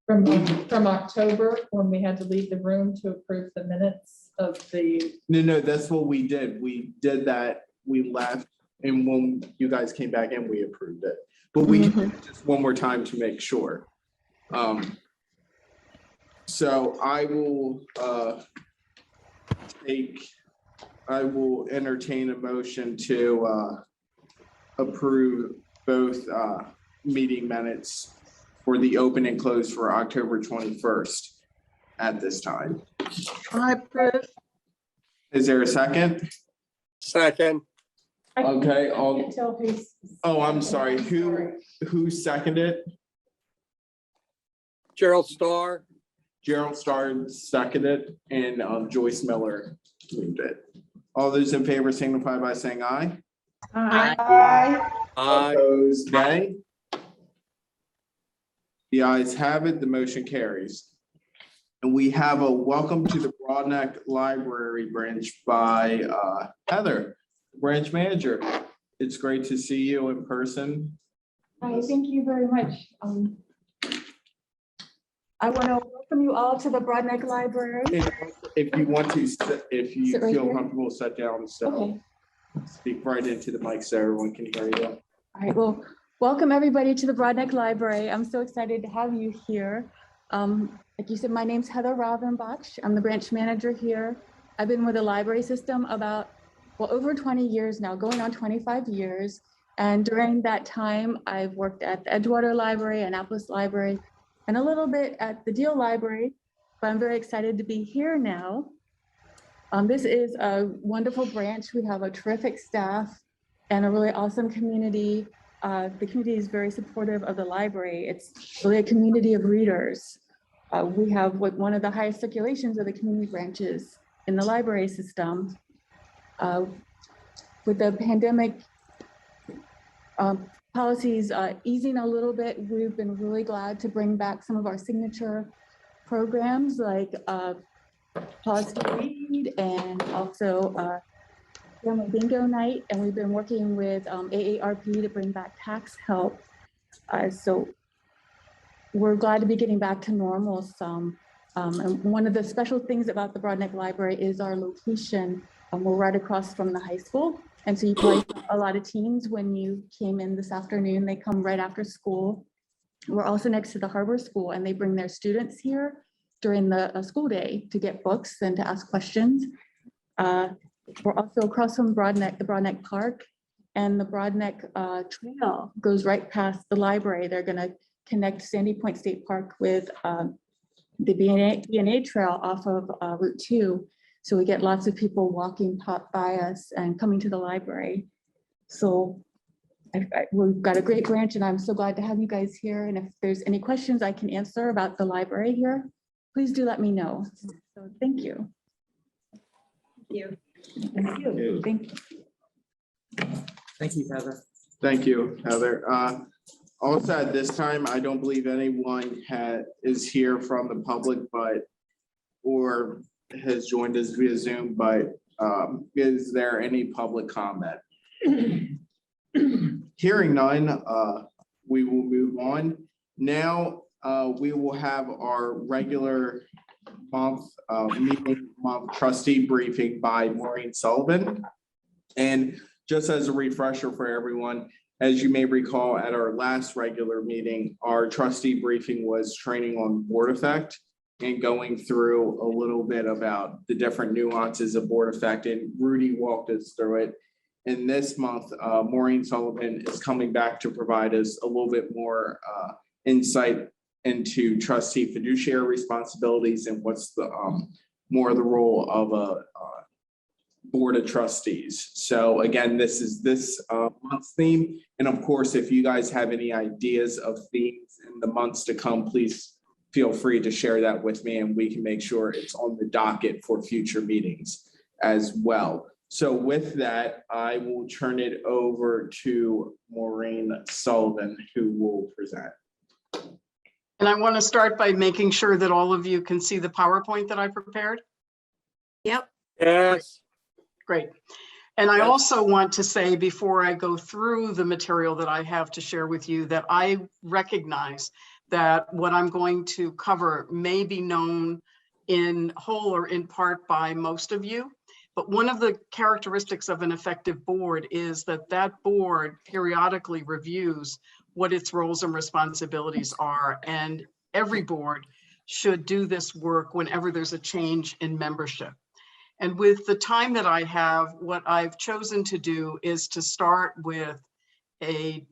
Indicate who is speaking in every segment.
Speaker 1: From October, when we had to leave the room to approve the minutes of the.
Speaker 2: No, that's what we did. We did that. We left, and when you guys came back in, we approved it. But we can do it just one more time to make sure. So I will entertain a motion to approve both meeting minutes for the open and close for October 21st at this time.
Speaker 3: I approve.
Speaker 2: Is there a second?
Speaker 4: Second.
Speaker 2: Okay,
Speaker 1: Oh,
Speaker 2: I'm sorry. Who seconded?
Speaker 4: Gerald Starr.
Speaker 2: Gerald Starr seconded, and Joyce Miller moved it. All those in favor signify by saying aye.
Speaker 3: Aye.
Speaker 4: Aye.
Speaker 2: Opposed, nay. The ayes have it, the motion carries. And we have a welcome to the Broadneck Library branch by Heather, branch manager. It's great to see you in person.
Speaker 5: Hi, thank you very much. I want to welcome you all to the Broadneck Library.
Speaker 2: If you want to, if you
Speaker 5: Sit right
Speaker 2: feel
Speaker 5: here?
Speaker 2: comfortable, sit down, so
Speaker 5: Okay,
Speaker 2: speak right into the mic so everyone can hear you.
Speaker 5: all right, well, welcome everybody to the Broadneck Library. I'm so excited to have you here. Like you said, my name's Heather Rothenbach. I'm the branch manager here. I've been with the library system about, well, over 20 years now, going on 25 years. And during that time, I've worked at the Edgewater Library, Annapolis Library, and a little bit at the Deal Library, but I'm very excited to be here now. This is a wonderful branch. We have a terrific staff and a really awesome community. The community is very supportive of the library. It's really a community of readers. We have one of the highest circulations of the community branches in the library system. With the pandemic policies easing a little bit, we've been really glad to bring back some of our signature programs like Pause to Read and also Family Bingo Night. And we've been working with AARP to bring back tax help. So we're glad to be getting back to normal some. And one of the special things about the Broadneck Library is our location. We're right across from the high school. And so you probably saw a lot of teens when you came in this afternoon. They come right after school. We're also next to the Harbor School, and they bring their students here during the school day to get books and to ask questions. We're also across from Broadneck, the Broadneck Park, and the Broadneck Trail goes right past the library. They're going to connect Sandy Point State Park with the B&A Trail off of Route 2. So we get lots of people walking by us and coming to the library. So we've got a great branch, and I'm so glad to have you guys here. And if there's any questions I can answer about the library here, please do let me know. So thank you.
Speaker 3: Thank you.
Speaker 5: Thank you. Thank you.
Speaker 4: Thank you, Heather.
Speaker 2: Thank you, Heather. Also at this time, I don't believe anyone is here from the public, or has joined us via Zoom, but is there any public comment? Hearing none, we will move on. Now we will have our regular meeting month trustee briefing by Maureen Sullivan. And just as a refresher for everyone, as you may recall, at our last regular meeting, our trustee briefing was training on board effect and going through a little bit about the different nuances of board effect, and Rudy walked us through it. And this month, Maureen Sullivan is coming back to provide us a little bit more insight into trustee fiduciary responsibilities and what's the more of the role of a board of trustees. So again, this is this month's theme. And of course, if you guys have any ideas of themes in the months to come, please feel free to share that with me, and we can make sure it's on the docket for future meetings as well. So with that, I will turn it over to Maureen Sullivan, who will present.
Speaker 6: And I want to start by making sure that all of you can see the PowerPoint that I prepared.
Speaker 3: Yep.
Speaker 4: Yes.
Speaker 6: Great. And I also want to say, before I go through the material that I have to share with you, that I recognize that what I'm going to cover may be known in whole or in part by most of you. But one of the characteristics of an effective board is that that board periodically reviews what its roles and responsibilities are. And every board should do this work whenever there's a change in membership. And with the time that I have, what I've chosen to do is to start with a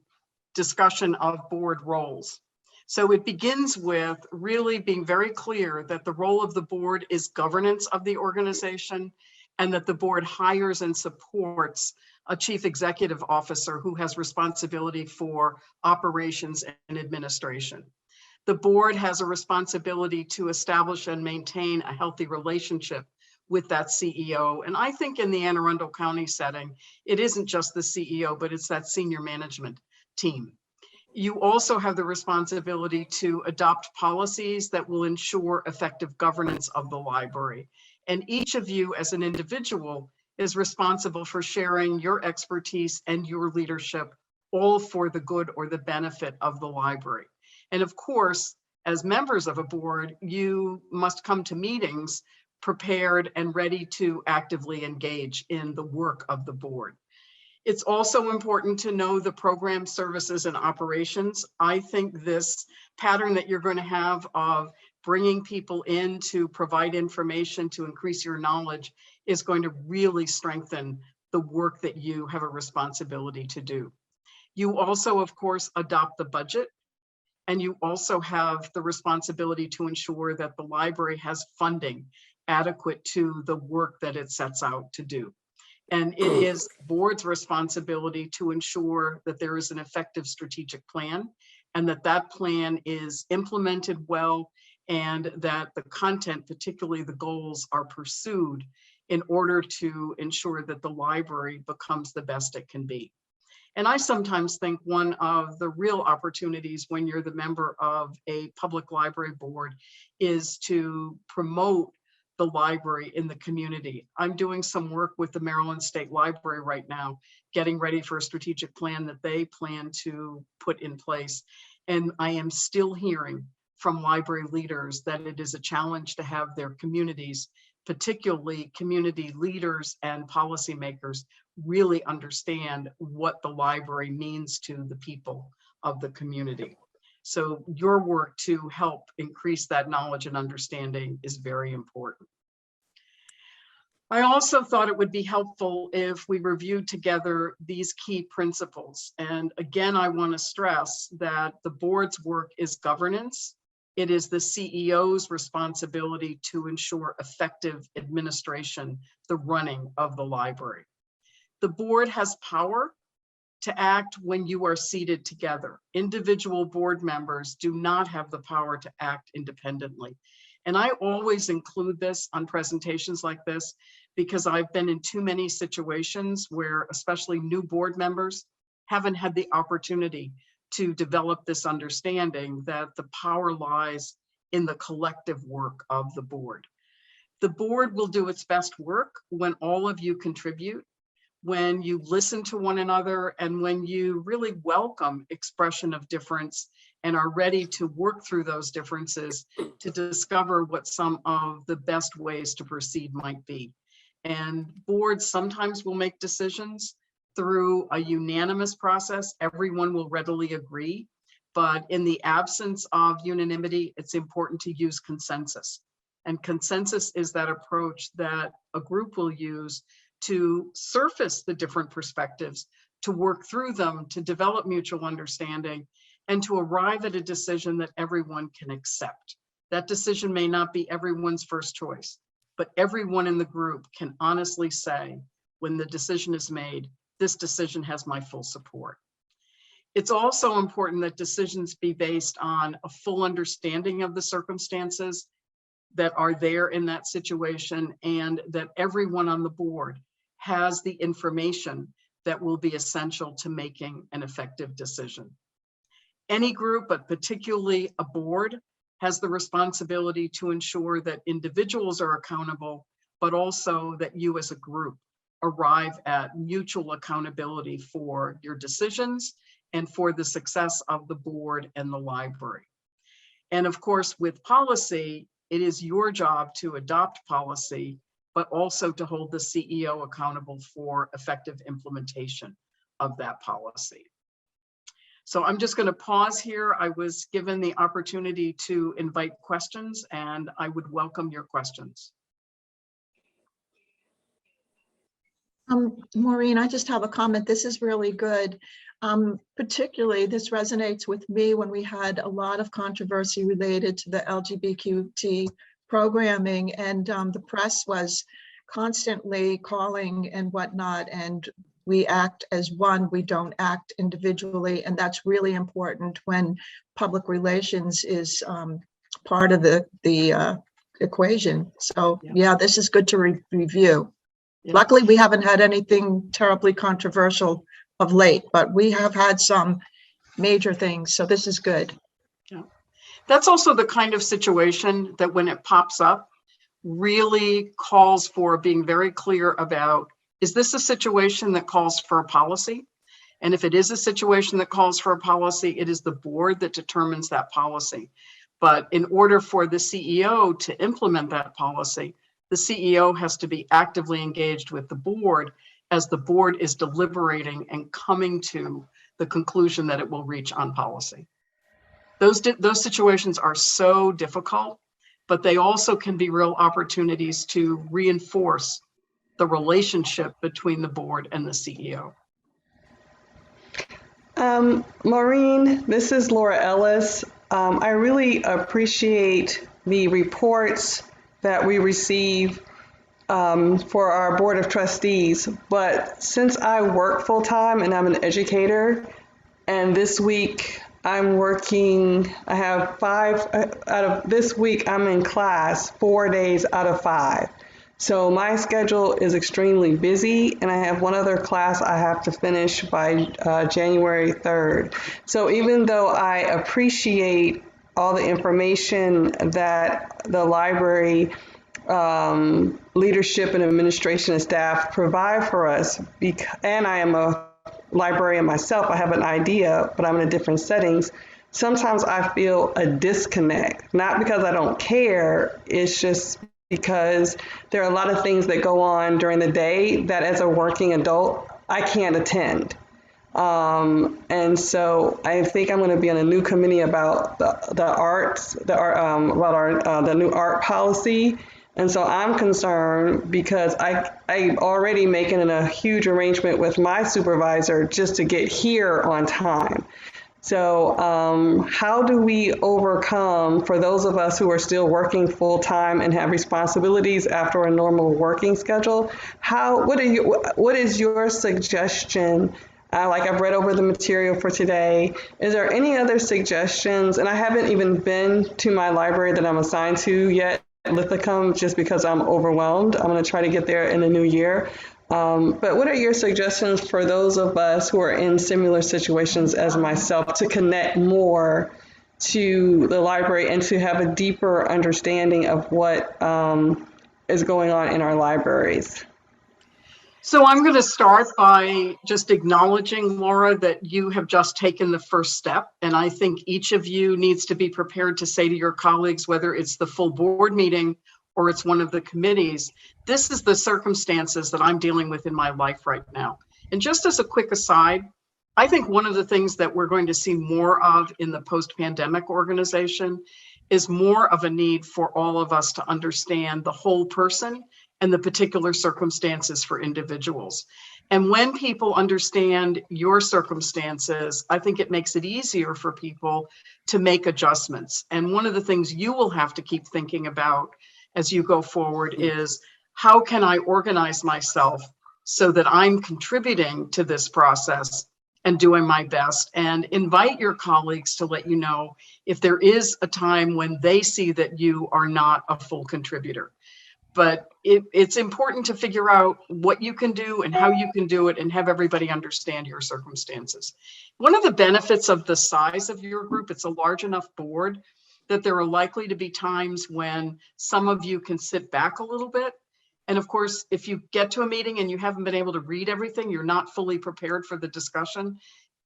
Speaker 6: discussion of board roles. So it begins with really being very clear that the role of the board is governance of the organization, and that the board hires and supports a chief executive officer who has responsibility for operations and administration. The board has a responsibility to establish and maintain a healthy relationship with that CEO. And I think in the Anne Arundel County setting, it isn't just the CEO, but it's that senior management team. You also have the responsibility to adopt policies that will ensure effective governance of the library. And each of you as an individual is responsible for sharing your expertise and your leadership, all for the good or the benefit of the library. And of course, as members of a board, you must come to meetings prepared and ready to actively engage in the work of the board. It's also important to know the program, services, and operations. I think this pattern that you're going to have of bringing people in to provide information to increase your knowledge is going to really strengthen the work that you have a responsibility to do. You also, of course, adopt the budget, and you also have the responsibility to ensure that the library has funding adequate to the work that it sets out to do. And it is board's responsibility to ensure that there is an effective strategic plan, and that that plan is implemented well, and that the content, particularly the goals, are pursued in order to ensure that the library becomes the best it can be. And I sometimes think one of the real opportunities when you're the member of a public library board is to promote the library in the community. I'm doing some work with the Maryland State Library right now, getting ready for a strategic plan that they plan to put in place. And I am still hearing from library leaders that it is a challenge to have their communities, particularly community leaders and policymakers, really understand what the library means to the people of the community. So your work to help increase that knowledge and understanding is very important. I also thought it would be helpful if we reviewed together these key principles. And again, I want to stress that the board's work is governance. It is the CEO's responsibility to ensure effective administration, the running of the library. The board has power to act when you are seated together. Individual board members do not have the power to act independently. And I always include this on presentations like this because I've been in too many situations where especially new board members haven't had the opportunity to develop this understanding that the power lies in the collective work of the board. The board will do its best work when all of you contribute, when you listen to one another, and when you really welcome expression of difference and are ready to work through those differences to discover what some of the best ways to proceed might be. And boards sometimes will make decisions through a unanimous process. Everyone will readily agree, but in the absence of unanimity, it's important to use consensus. And consensus is that approach that a group will use to surface the different perspectives, to work through them, to develop mutual understanding, and to arrive at a decision that everyone can accept. That decision may not be everyone's first choice, but everyone in the group can honestly say, when the decision is made, this decision has my full support. It's also important that decisions be based on a full understanding of the circumstances that are there in that situation, and that everyone on the board has the information that will be essential to making an effective decision. Any group, but particularly a board, has the responsibility to ensure that individuals are accountable, but also that you as a group arrive at mutual accountability for your decisions and for the success of the board and the library. And of course, with policy, it is your job to adopt policy, but also to hold the CEO accountable for effective implementation of that policy. So I'm just going to pause here. I was given the opportunity to invite questions, and I would welcome your questions.
Speaker 3: Maureen, I just have a comment. This is really good. Particularly, this resonates with me when we had a lot of controversy related to the LGBTQ programming, and the press was constantly calling and whatnot, and we act as one, we don't act individually, and that's really important when public relations is part of the equation. So yeah, this is good to review.
Speaker 6: Yeah.
Speaker 3: Luckily, we haven't had anything terribly controversial of late, but we have had some major things, so this is good.
Speaker 6: Yeah. That's also the kind of situation that when it pops up, really calls for being very clear about, is this a situation that calls for a policy? And if it is a situation that calls for a policy, it is the board that determines that policy. But in order for the CEO to implement that policy, the CEO has to be actively engaged with the board as the board is deliberating and coming to the conclusion that it will reach on policy. Those situations are so difficult, but they also can be real opportunities to reinforce the relationship between the board and the CEO.
Speaker 7: Maureen, this is Laura Ellis. I really appreciate the reports that we receive for our Board of Trustees, but since I work full-time and I'm an educator, and this week I'm working, I have 5 out of this week I'm in class 4 days out of 5. So my schedule is extremely busy, and I have one other class I have to finish by January 3rd. So even though I appreciate all the information that the library leadership and administration and staff provide for us, and I am a librarian myself, I have an idea, but I'm in a different settings. Sometimes I feel a disconnect, not because I don't care, it's just because there are a lot of things that go on during the day that as a working adult, I can't attend. And so I think I'm going to be on a new committee about the new art policy. And so I'm concerned because I'm already making a huge arrangement with my supervisor just to get here on time. So how do we overcome, for those of us who are still working full time and have responsibilities after a normal working schedule, what is your suggestion? Like I've read over the material for today. Is there any other suggestions? And I haven't even been to my library that I'm assigned to yet, Lithicum, just because I'm overwhelmed. I'm going to try to get there in the new year. But what are your suggestions for those of us who are in similar situations as myself to connect more to the library and to have a deeper understanding of what is going on in our libraries?
Speaker 6: So I'm going to start by just acknowledging, Laura, that you have just taken the first step. And I think each of you needs to be prepared to say to your colleagues, whether it's the full board meeting or it's one of the committees, this is the circumstances that I'm dealing with in my life right now. And just as a quick aside, I think one of the things that we're going to see more of in the post-pandemic organization is more of a need for all of us to understand the whole person and the particular circumstances for individuals. And when people understand your circumstances, I think it makes it easier for people to make adjustments. And one of the things you will have to keep thinking about as you go forward is, how can I organize myself so that I'm contributing to this process and doing my best? And invite your colleagues to let you know if there is a time when they see that you are not a full contributor. But it's important to figure out what you can do and how you can do it and have everybody understand your circumstances. One of the benefits of the size of your group, it's a large enough board that there are likely to be times when some of you can sit back a little bit. And of course, if you get to a meeting and you haven't been able to read everything, you're not fully prepared for the discussion,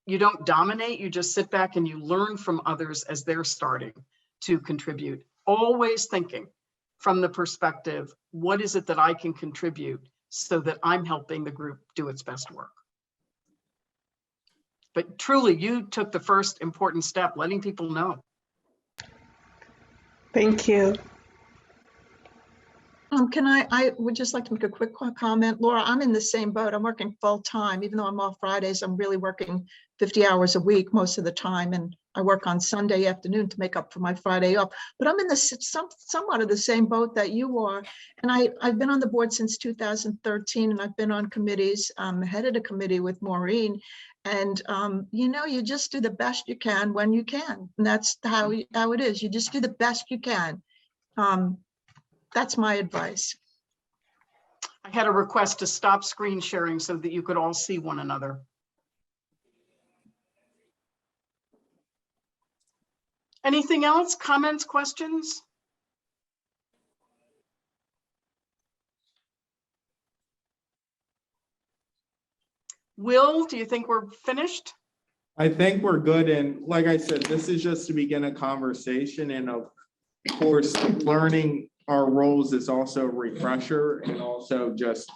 Speaker 6: you don't dominate, you just sit back and you learn from others as they're starting. to contribute, always thinking from the perspective, what is it that I can contribute so that I'm helping the group do its best work? But truly, you took the first important step, letting people know.
Speaker 7: Thank you.
Speaker 3: I would just like to make a quick comment. Laura, I'm in the same boat. I'm working full time, even though I'm off Fridays, I'm really working 50 hours a week most of the time. And I work on Sunday afternoon to make up for my Friday off, but I'm in somewhat of the same boat that you are. And I've been on the board since 2013 and I've been on committees, headed a committee with Maureen. And, you just do the best you can when you can. And that's how it is. You just do the best you can. That's my advice.
Speaker 6: I had a request to stop screen sharing so that you could all see one another. Anything else? Comments, questions? Will, do you think we're finished?
Speaker 2: I think we're good. And like I said, this is just to begin a conversation. And of course, learning our roles is also a refresher and also just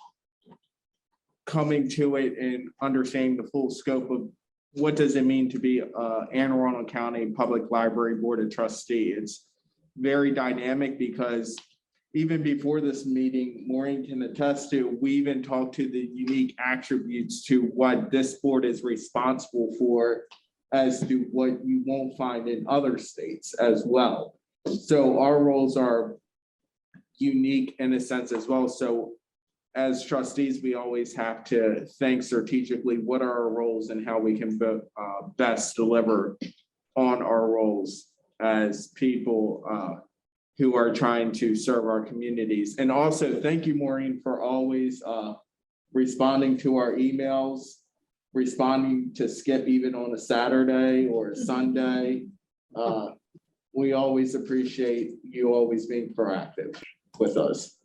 Speaker 2: coming to it and understanding the full scope of what does it mean to be Anne Arundel County Public Library Board of Trustee. It's very dynamic because even before this meeting, Maureen can attest to, we even talked to the unique attributes to what this board is responsible for as to what you won't find in other states as well. So our roles are unique in a sense as well. So as trustees, we always have to think strategically what are our roles and how we can best deliver on our roles as people who are trying to serve our communities. And also thank you, Maureen, for always responding to our emails, responding to Skip even on a Saturday or a Sunday. We always appreciate you always being proactive with us.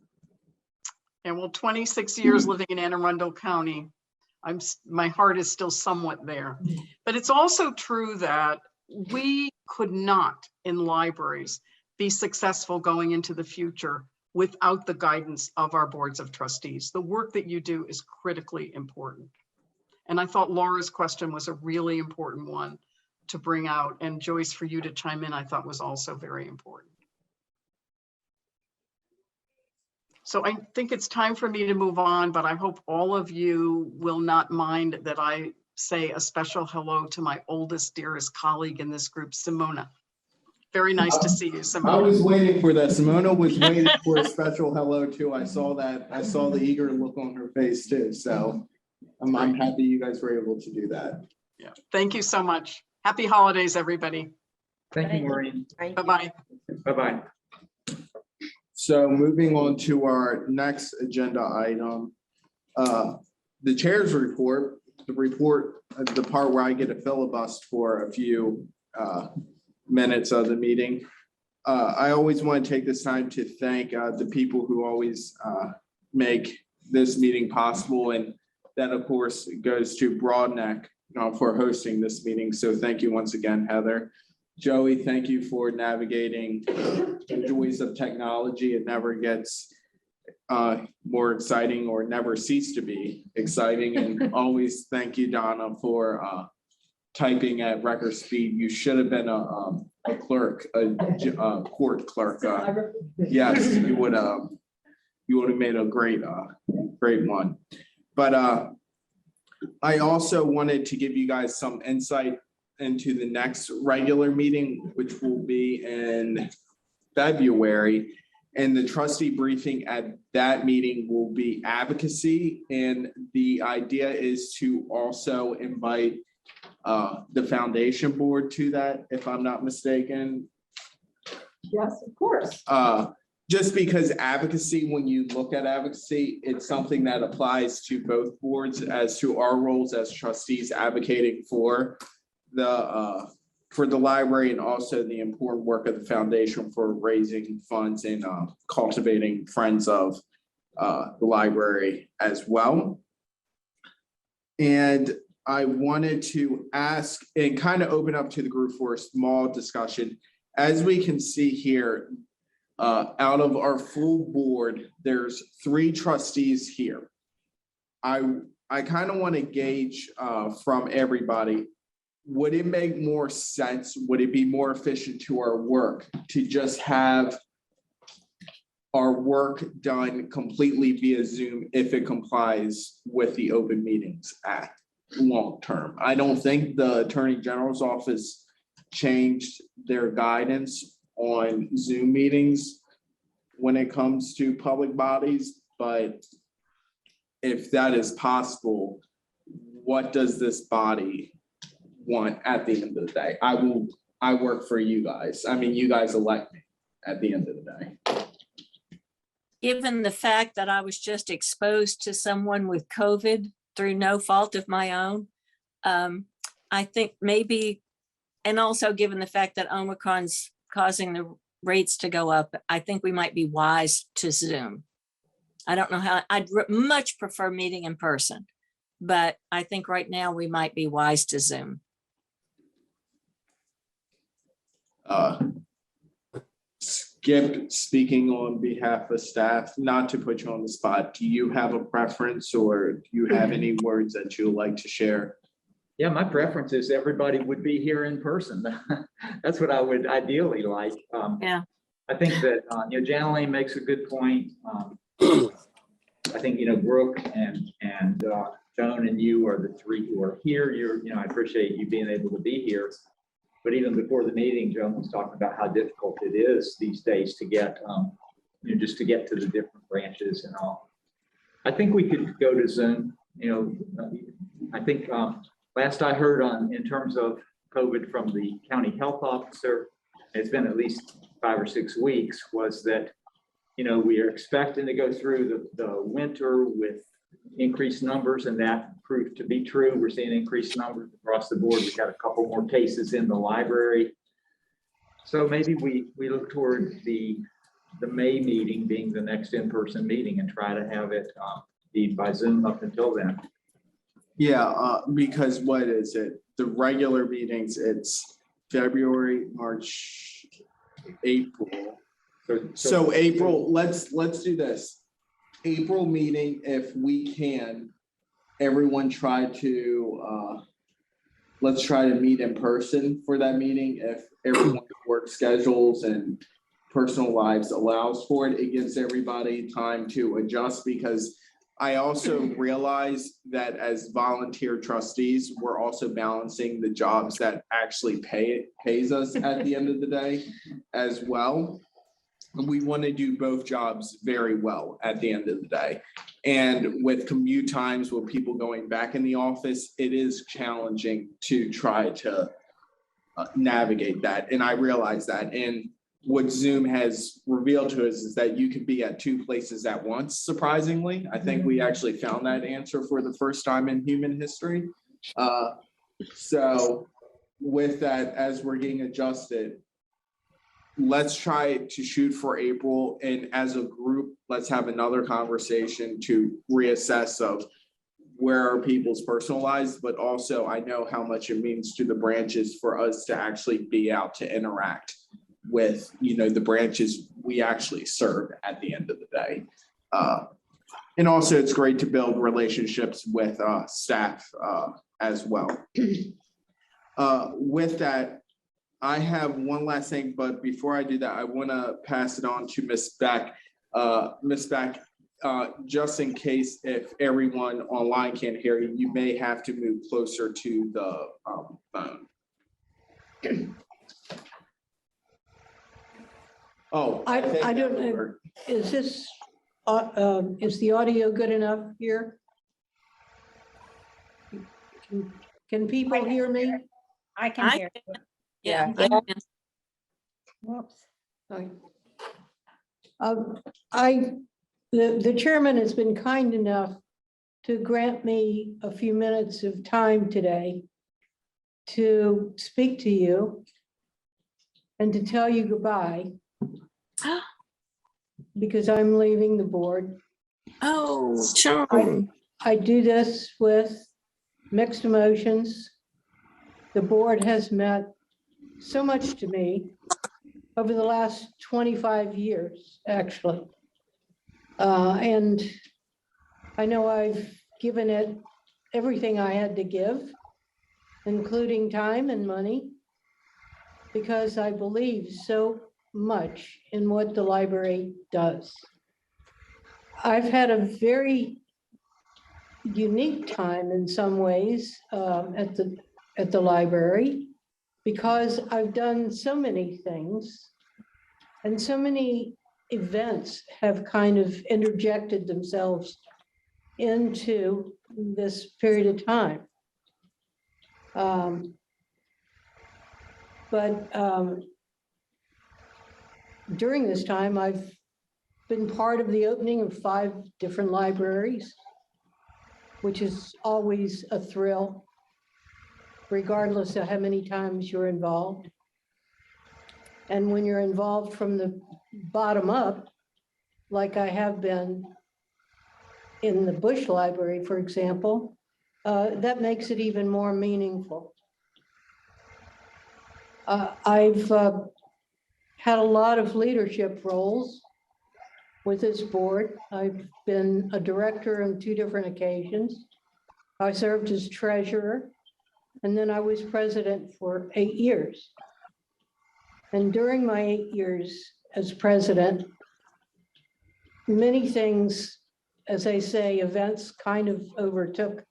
Speaker 6: And well, 26 years living in Anne Arundel County, my heart is still somewhat there. But it's also true that we could not in libraries be successful going into the future without the guidance of our boards of trustees. The work that you do is critically important. And I thought Laura's question was a really important one to bring out. And Joyce, for you to chime in, I thought was also very important. So I think it's time for me to move on, but I hope all of you will not mind that I say a special hello to my oldest, dearest colleague in this group, Simona. Very nice to see you, Simona.
Speaker 2: I was waiting for that. Simona was waiting for a special hello too. I saw that. I saw the eager look on her face too. So I'm happy you guys were able to do that.
Speaker 6: Yeah, thank you so much. Happy holidays, everybody.
Speaker 4: Thank you, Maureen.
Speaker 6: Bye-bye.
Speaker 4: Bye-bye.
Speaker 2: So moving on to our next agenda item, the chair's report, the part where I get a filibust for a few minutes of the meeting. I always want to take this time to thank the people who always make this meeting possible. And that, of course, goes to Broadneck for hosting this meeting. So thank you once again, Heather. Joey, thank you for navigating the joys of technology. It never gets more exciting or never cease to be exciting. And always thank you, Donna, for typing at record speed. You should have been a clerk, a court clerk. Yes, you would have made a great one. But I also wanted to give you guys some insight into the next regular meeting, which will be in February. And the trustee briefing at that meeting will be advocacy. And the idea is to also invite the foundation board to that, if I'm not mistaken.
Speaker 1: Yes, of course.
Speaker 2: Just because advocacy, when you look at advocacy, it's something that applies to both boards as to our roles as trustees advocating for the library and also the important work of the foundation for raising funds and cultivating friends of the library as well. And I wanted to ask and kind of open up to the group for a small discussion. as we can see here, out of our full board, there's 3 trustees here. I kind of want to gauge from everybody, would it make more sense? Would it be more efficient to our work to just have our work done completely via Zoom if it complies with the Open Meetings Act long term? I don't think the Attorney General's office changed their guidance on Zoom meetings when it comes to public bodies, but if that is possible, what does this body want at the end of the day? I work for you guys. I mean, you guys elect me at the end of the day.
Speaker 8: Given the fact that I was just exposed to someone with COVID through no fault of my own, I think maybe, and also given the fact that Omicron's causing the rates to go up, I think we might be wise to Zoom. I don't know how, I'd much prefer meeting in person, but I think right now we might be wise to Zoom.
Speaker 2: Skip, speaking on behalf of staff, not to put you on the spot, do you have a preference or do you have any words that you would like to share?
Speaker 4: Yeah, my preference is everybody would be here in person. That's what I would ideally like.
Speaker 8: Yeah.
Speaker 4: I think that, Janelle makes a good point. I think, Brooke and Joan and you are the 3 who are here. I appreciate you being able to be here. But even before the meeting, Joan was talking about how difficult it is these days to get, just to get to the different branches and all. I think we could go to Zoom. I think last I heard in terms of COVID from the county health officer, it's been at least 5 or 6 weeks, was that, we are expecting to go through the winter with increased numbers, and that proved to be true. We're seeing increased numbers across the board. We've got a couple more cases in the library. So maybe we look toward the May meeting being the next in-person meeting and try to have it be by Zoom up until then.
Speaker 2: Yeah, because what is it? The regular meetings, it's February, March, April. So April, let's do this. April meeting, if we can, everyone try to, let's try to meet in person for that meeting. If everyone's work schedules and personal lives allows for it, it gives everybody time to adjust, because I also realize that as volunteer trustees, we're also balancing the jobs that actually pays us at the end of the day as well. We want to do both jobs very well at the end of the day. And with commute times, with people going back in the office, it is challenging to try to navigate that. And I realize that. And what Zoom has revealed to us is that you can be at 2 places at once, surprisingly. I think we actually found that answer for the first time in human history. So with that, as we're getting adjusted, let's try to shoot for April, and as a group, let's have another conversation to reassess of where are people's personal lives, but also I know how much it means to the branches for us to actually be out to interact with, the branches we actually serve at the end of the day. And also it's great to build relationships with staff as well. With that, I have one last thing, but before I do that, I want to pass it on to Ms. Beck. Ms. Beck, just in case if everyone online can't hear you, you may have to move closer to the phone. Oh,
Speaker 9: I don't know. Is this, is the audio good enough here? Can people hear me?
Speaker 10: I can hear.
Speaker 8: Yeah.
Speaker 9: Whoops. Sorry. The chairman has been kind enough to grant me a few minutes of time today to speak to you and to tell you goodbye, because I'm leaving the board.
Speaker 8: Oh, sure.
Speaker 9: I do this with mixed emotions. The board has meant so much to me, over the last 25 years, actually. And I know I've given it everything I had to give, including time and money, because I believe so much in what the library does. I've had a very unique time in some ways at the library, because I've done so many things and so many events have kind of interjected themselves into this period of time. But during this time, I've been part of the opening of 5 different libraries, which is always a thrill, regardless of how many times you're involved. And when you're involved from the bottom up, like I have been in the Bush Library, for example, that makes it even more meaningful. I've had a lot of leadership roles with this board. I've been a director on 2 different occasions. I served as treasurer, and then I was president for 8 years. And during my 8 years as president, many things, as I say, events kind of overtook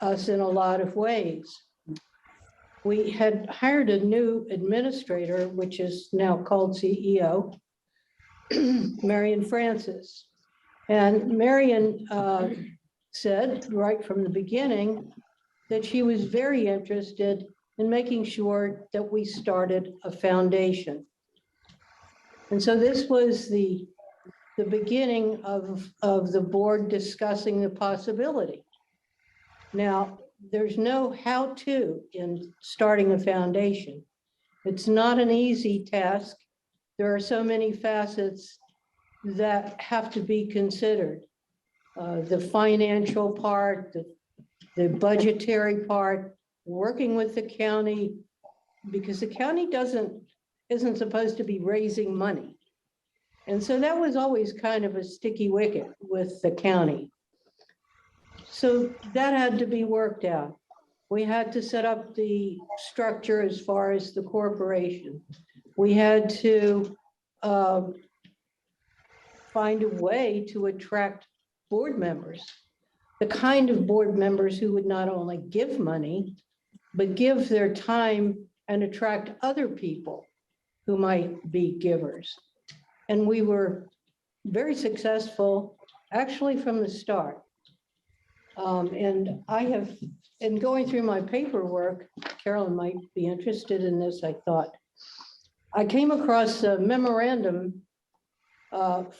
Speaker 9: us in a lot of ways. We had hired a new administrator, which is now called CEO, Marion Francis. And Marion said right from the beginning that she was very interested in making sure that we started a foundation. And so this was the beginning of the board discussing the possibility. Now, there's no how-to in starting a foundation. It's not an easy task. There are so many facets that have to be considered. The financial part, the budgetary part, working with the county, because the county isn't supposed to be raising money. And so that was always kind of a sticky wicket with the county. So that had to be worked out. We had to set up the structure as far as the corporation. We had to find a way to attract board members, the kind of board members who would not only give money, but give their time and attract other people who might be givers. And we were very successful, actually from the start. And I have, in going through my paperwork, Carolyn might be interested in this, I thought. I came across a memorandum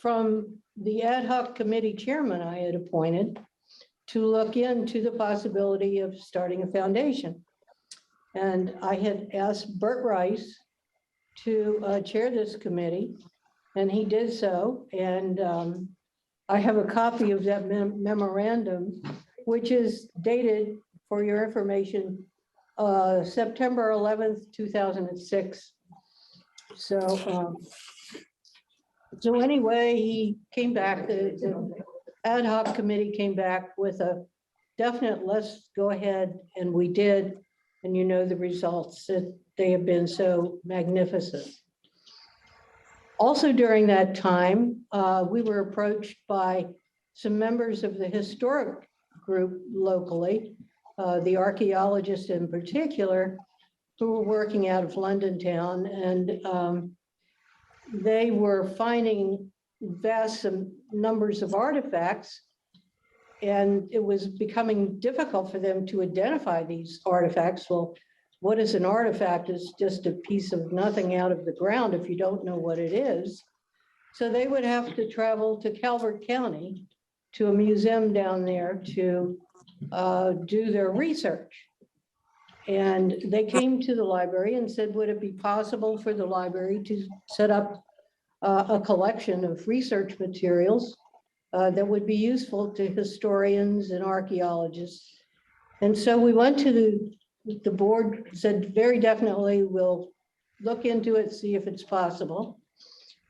Speaker 9: from the ad hoc committee chairman I had appointed to look into the possibility of starting a foundation. And I had asked Bert Rice to chair this committee, and he did so. And I have a copy of that memorandum, which is dated, for your information, September 11th, 2006. So anyway, he came back, the ad hoc committee came back with a definite let's go ahead, and we did. And you know the results, that they have been so magnificent. Also during that time, we were approached by some members of the historic group locally, the archaeologists in particular, who were working out of London town, and they were finding vast numbers of artifacts, and it was becoming difficult for them to identify these artifacts. Well, what is an artifact? It's just a piece of nothing out of the ground if you don't know what it is. So they would have to travel to Calvert County to a museum down there to do their research. And they came to the library and said, would it be possible for the library to set up a collection of research materials that would be useful to historians and archaeologists? And so we went to the board, said very definitely we'll look into it, see if it's possible.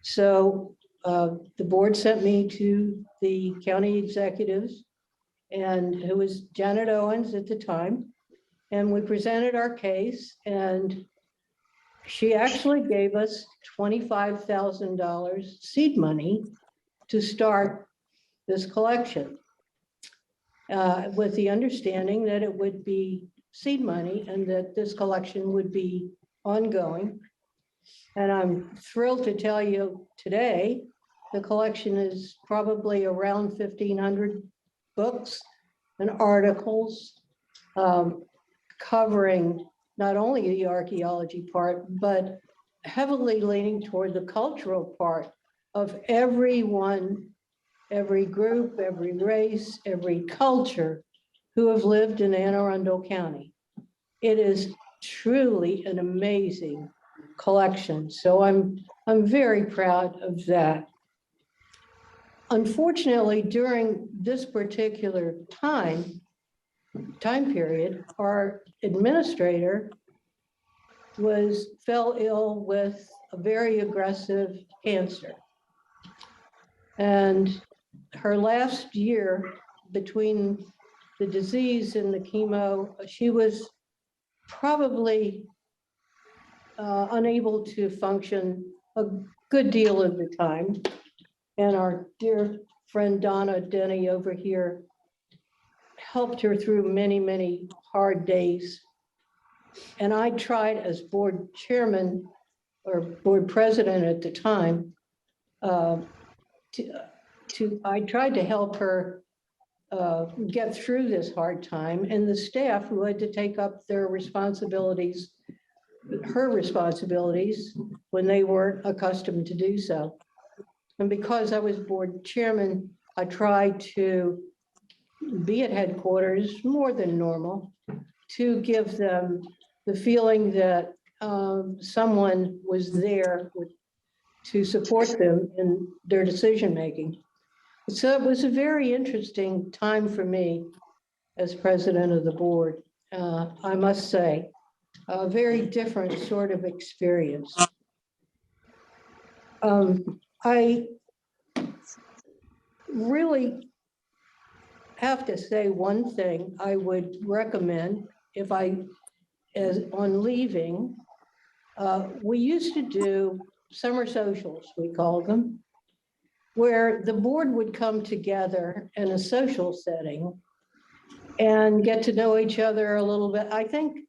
Speaker 9: So the board sent me to the county executives, and who was Janet Owens at the time. And we presented our case, and she actually gave us $25,000 seed money to start this collection, with the understanding that it would be seed money and that this collection would be ongoing. And I'm thrilled to tell you today, the collection is probably around 1,500 books and articles, covering not only the archaeology part, but heavily leaning toward the cultural part of everyone, every group, every race, every culture who have lived in Anne Arundel County. It is truly an amazing collection. So I'm very proud of that. Unfortunately, during this particular time period, our administrator fell ill with a very aggressive cancer. And her last year, between the disease and the chemo, she was probably unable to function a good deal of the time. And our dear friend Donna Denny over here helped her through many, many hard days. And I tried as board chairman or board president at the time, I tried to help her get through this hard time, and the staff who had to take up their responsibilities, her responsibilities, when they weren't accustomed to do so. And because I was board chairman, I tried to be at headquarters more than normal to give them the feeling that someone was there to support them in their decision-making. So it was a very interesting time for me as president of the board, I must say, a very different sort of experience. I really have to say one thing I would recommend if on leaving, we used to do summer socials, we call them, where the board would come together in a social setting and get to know each other a little bit. I think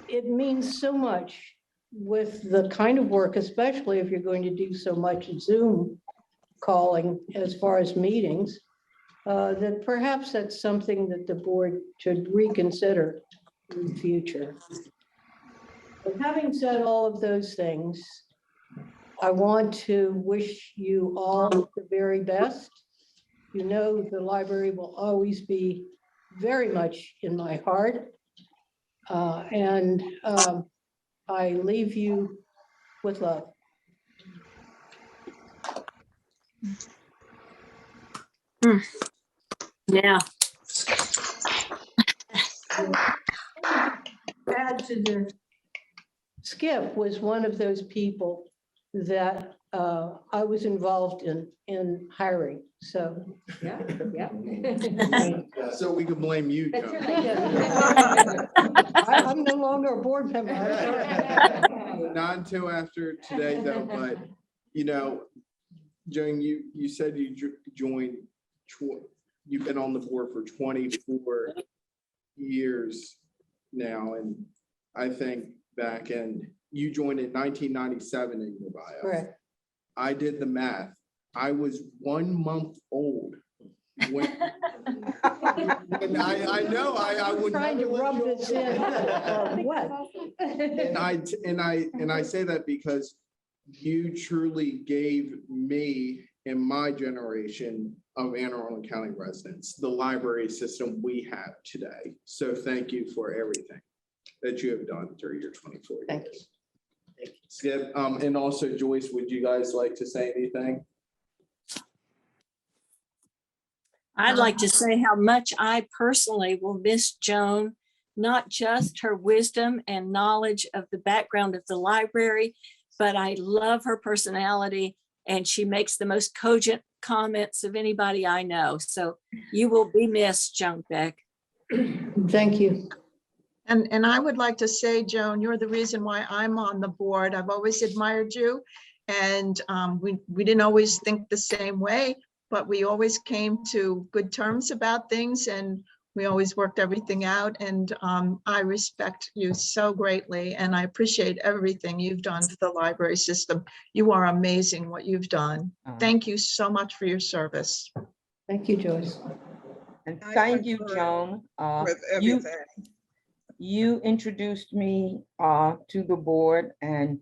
Speaker 9: it means so much with the kind of work, especially if you're going to do so much Zoom calling as far as meetings, that perhaps that's something that the board should reconsider in the future. But having said all of those things, I want to wish you all the very best. You know, the library will always be very much in my heart. And I leave you with love.
Speaker 8: Yeah.
Speaker 9: Add to the, Skip was one of those people that I was involved in hiring, so.
Speaker 1: Yeah, yeah.
Speaker 2: So we can blame you,
Speaker 1: That's
Speaker 2: Joan.
Speaker 1: right.
Speaker 9: I'm no longer a board member.
Speaker 2: Not until after today, though, but, you know, Joan, you said you joined, you've been on the board for 24 years now, and I think back in, you joined in 1997 in your bio.
Speaker 9: Correct.
Speaker 2: I did the math. I was 1 month old when I know I would
Speaker 9: Trying to
Speaker 2: never let
Speaker 9: rub
Speaker 2: you
Speaker 9: this in. What?
Speaker 2: and I say that because you truly gave me and my generation of Anne Arundel County residents the library system we have today. So thank you for everything that you have done through your 24 years.
Speaker 9: Thank you.
Speaker 2: Skip, and also Joyce, would you guys like to say anything?
Speaker 8: I'd like to say how much I personally will miss Joan not just her wisdom and knowledge of the background of the library, but I love her personality, and she makes the most cogent comments of anybody I know. So you will be missed, Joan Beck.
Speaker 9: Thank you.
Speaker 3: And I would like to say, Joan, you're the reason why I'm on the board. I've always admired you. And we didn't always think the same way, but we always came to good terms about things, and we always worked everything out. And I respect you so greatly, and I appreciate everything you've done for the library system. You are amazing what you've done. Thank you so much for your service.
Speaker 9: Thank you, Joyce.
Speaker 10: And thank you, Joan.
Speaker 7: With
Speaker 10: You,
Speaker 7: everything.
Speaker 10: you introduced me to the board, and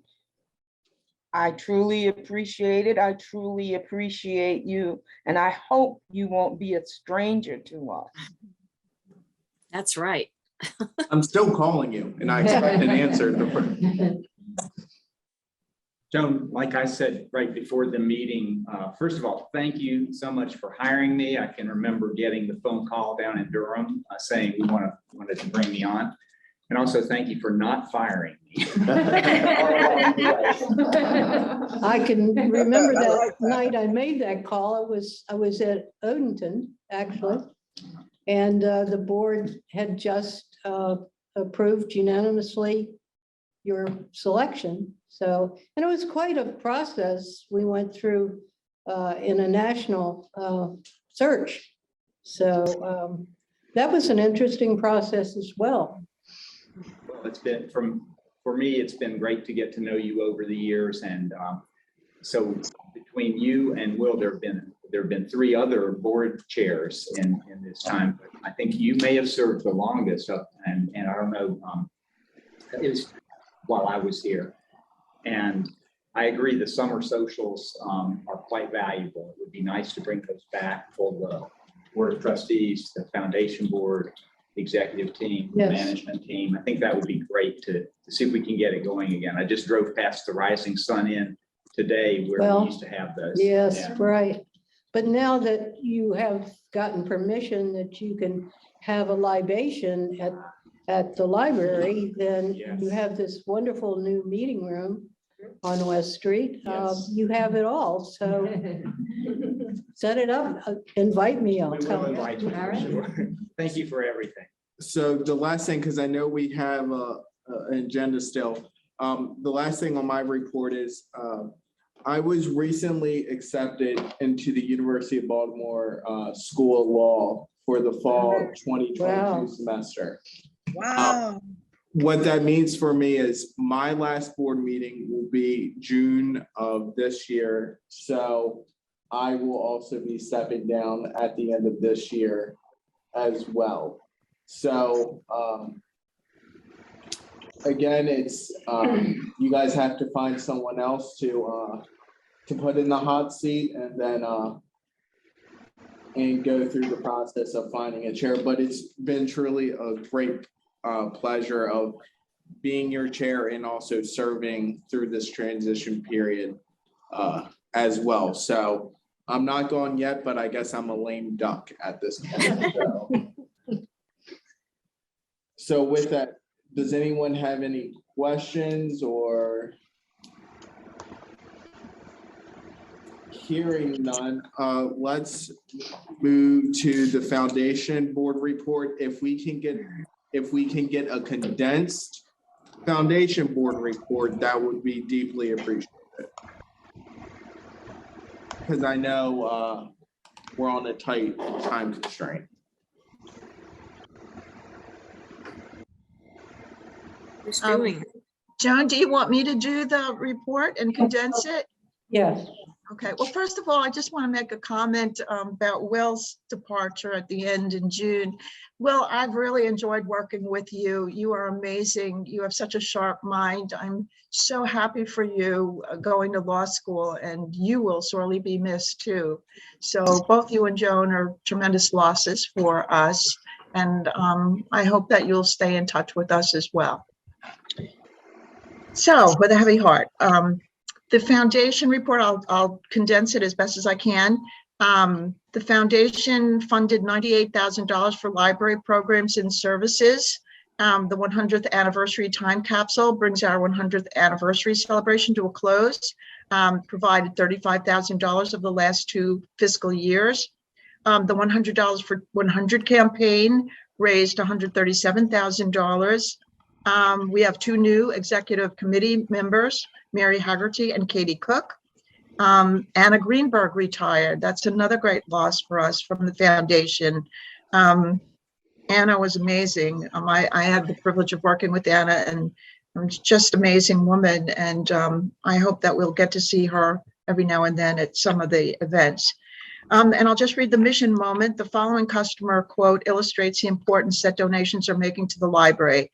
Speaker 10: I truly appreciate it. I truly appreciate you, and I hope you won't be a stranger to us.
Speaker 8: That's right.
Speaker 2: I'm still calling you and I expect an answer.
Speaker 4: Joan, like I said right before the meeting, first of all, thank you so much for hiring me. I can remember getting the phone call down in Durham saying we wanted to bring me on. And also thank you for not firing me.
Speaker 9: I can remember that night I made that call. I was at Odenton, actually. And the board had just approved unanimously your selection. So, and it was quite a process we went through in a national search. So that was an interesting process as well.
Speaker 4: Well, it's been for me, it's been great to get to know you over the years. And so between you and Will, there have been 3 other board chairs in this time. But I think you may have served the longest and I don't know, it was while I was here. And I agree the summer socials are quite valuable. It would be nice to bring those back for the board of trustees, the foundation board, the executive team, the
Speaker 9: Yes.
Speaker 4: management team. I think that would be great to see if we can get it going again. I just drove past the Rising Sun Inn today where
Speaker 9: Well,
Speaker 4: we used to have those.
Speaker 9: Yes,
Speaker 4: Yeah.
Speaker 9: right. But now that you have gotten permission that you can have a libation at the library, then
Speaker 4: Yes.
Speaker 9: you have this wonderful new meeting room on West Street.
Speaker 4: Yes.
Speaker 9: You have it all, so set it up, invite me, I'll
Speaker 4: We will
Speaker 9: come.
Speaker 4: invite you for sure. Thank you for everything.
Speaker 2: So the last thing, because I know we have an agenda still. The last thing on my report is I was recently accepted into the University of Baltimore School of Law for the fall 2022
Speaker 9: Wow.
Speaker 2: semester.
Speaker 7: Wow.
Speaker 2: What that means for me is my last board meeting will be June of this year. So I will also be stepping down at the end of this year as well. So again, it's you guys have to find someone else to put in the hot seat and then and go through the process of finding a chair. But it's been truly a great pleasure of being your chair and also serving through this transition period as well. So I'm not gone yet, but I guess I'm a lame duck at this point. So with that, does anyone have any questions or? Hearing none, let's move to the foundation board report. If we can get a condensed foundation board report, that would be deeply appreciated. Because I know we're on a tight time constraint.
Speaker 8: Who's doing it?
Speaker 3: Joan, do you want me to do the report and condense it?
Speaker 9: Yes,
Speaker 3: Okay, well, first of all, I just want to make a comment about Will's departure at the end in June. Will, I've really enjoyed working with you. You are amazing. You have such a sharp mind. I'm so happy for you going to law school, and you will sorely be missed too. So both you and Joan are tremendous losses for us. And I hope that you'll stay in touch with us as well. So with a heavy heart, the foundation report, I'll condense it as best as I can. The foundation funded $98,000 for library programs and services. The 100th anniversary time capsule brings our 100th anniversary celebration to a close. Provided $35,000 of the last 2 fiscal years. The $100 for 100 campaign raised $137,000. We have 2 new executive committee members, Mary Haggerty and Katie Cook. Anna Greenberg retired. That's another great loss for us from the foundation. Anna was amazing. I had the privilege of working with Anna, and just amazing woman. And I hope that we'll get to see her every now and then at some of the events. And I'll just read the mission moment. The following customer quote illustrates the importance that donations are making to the library.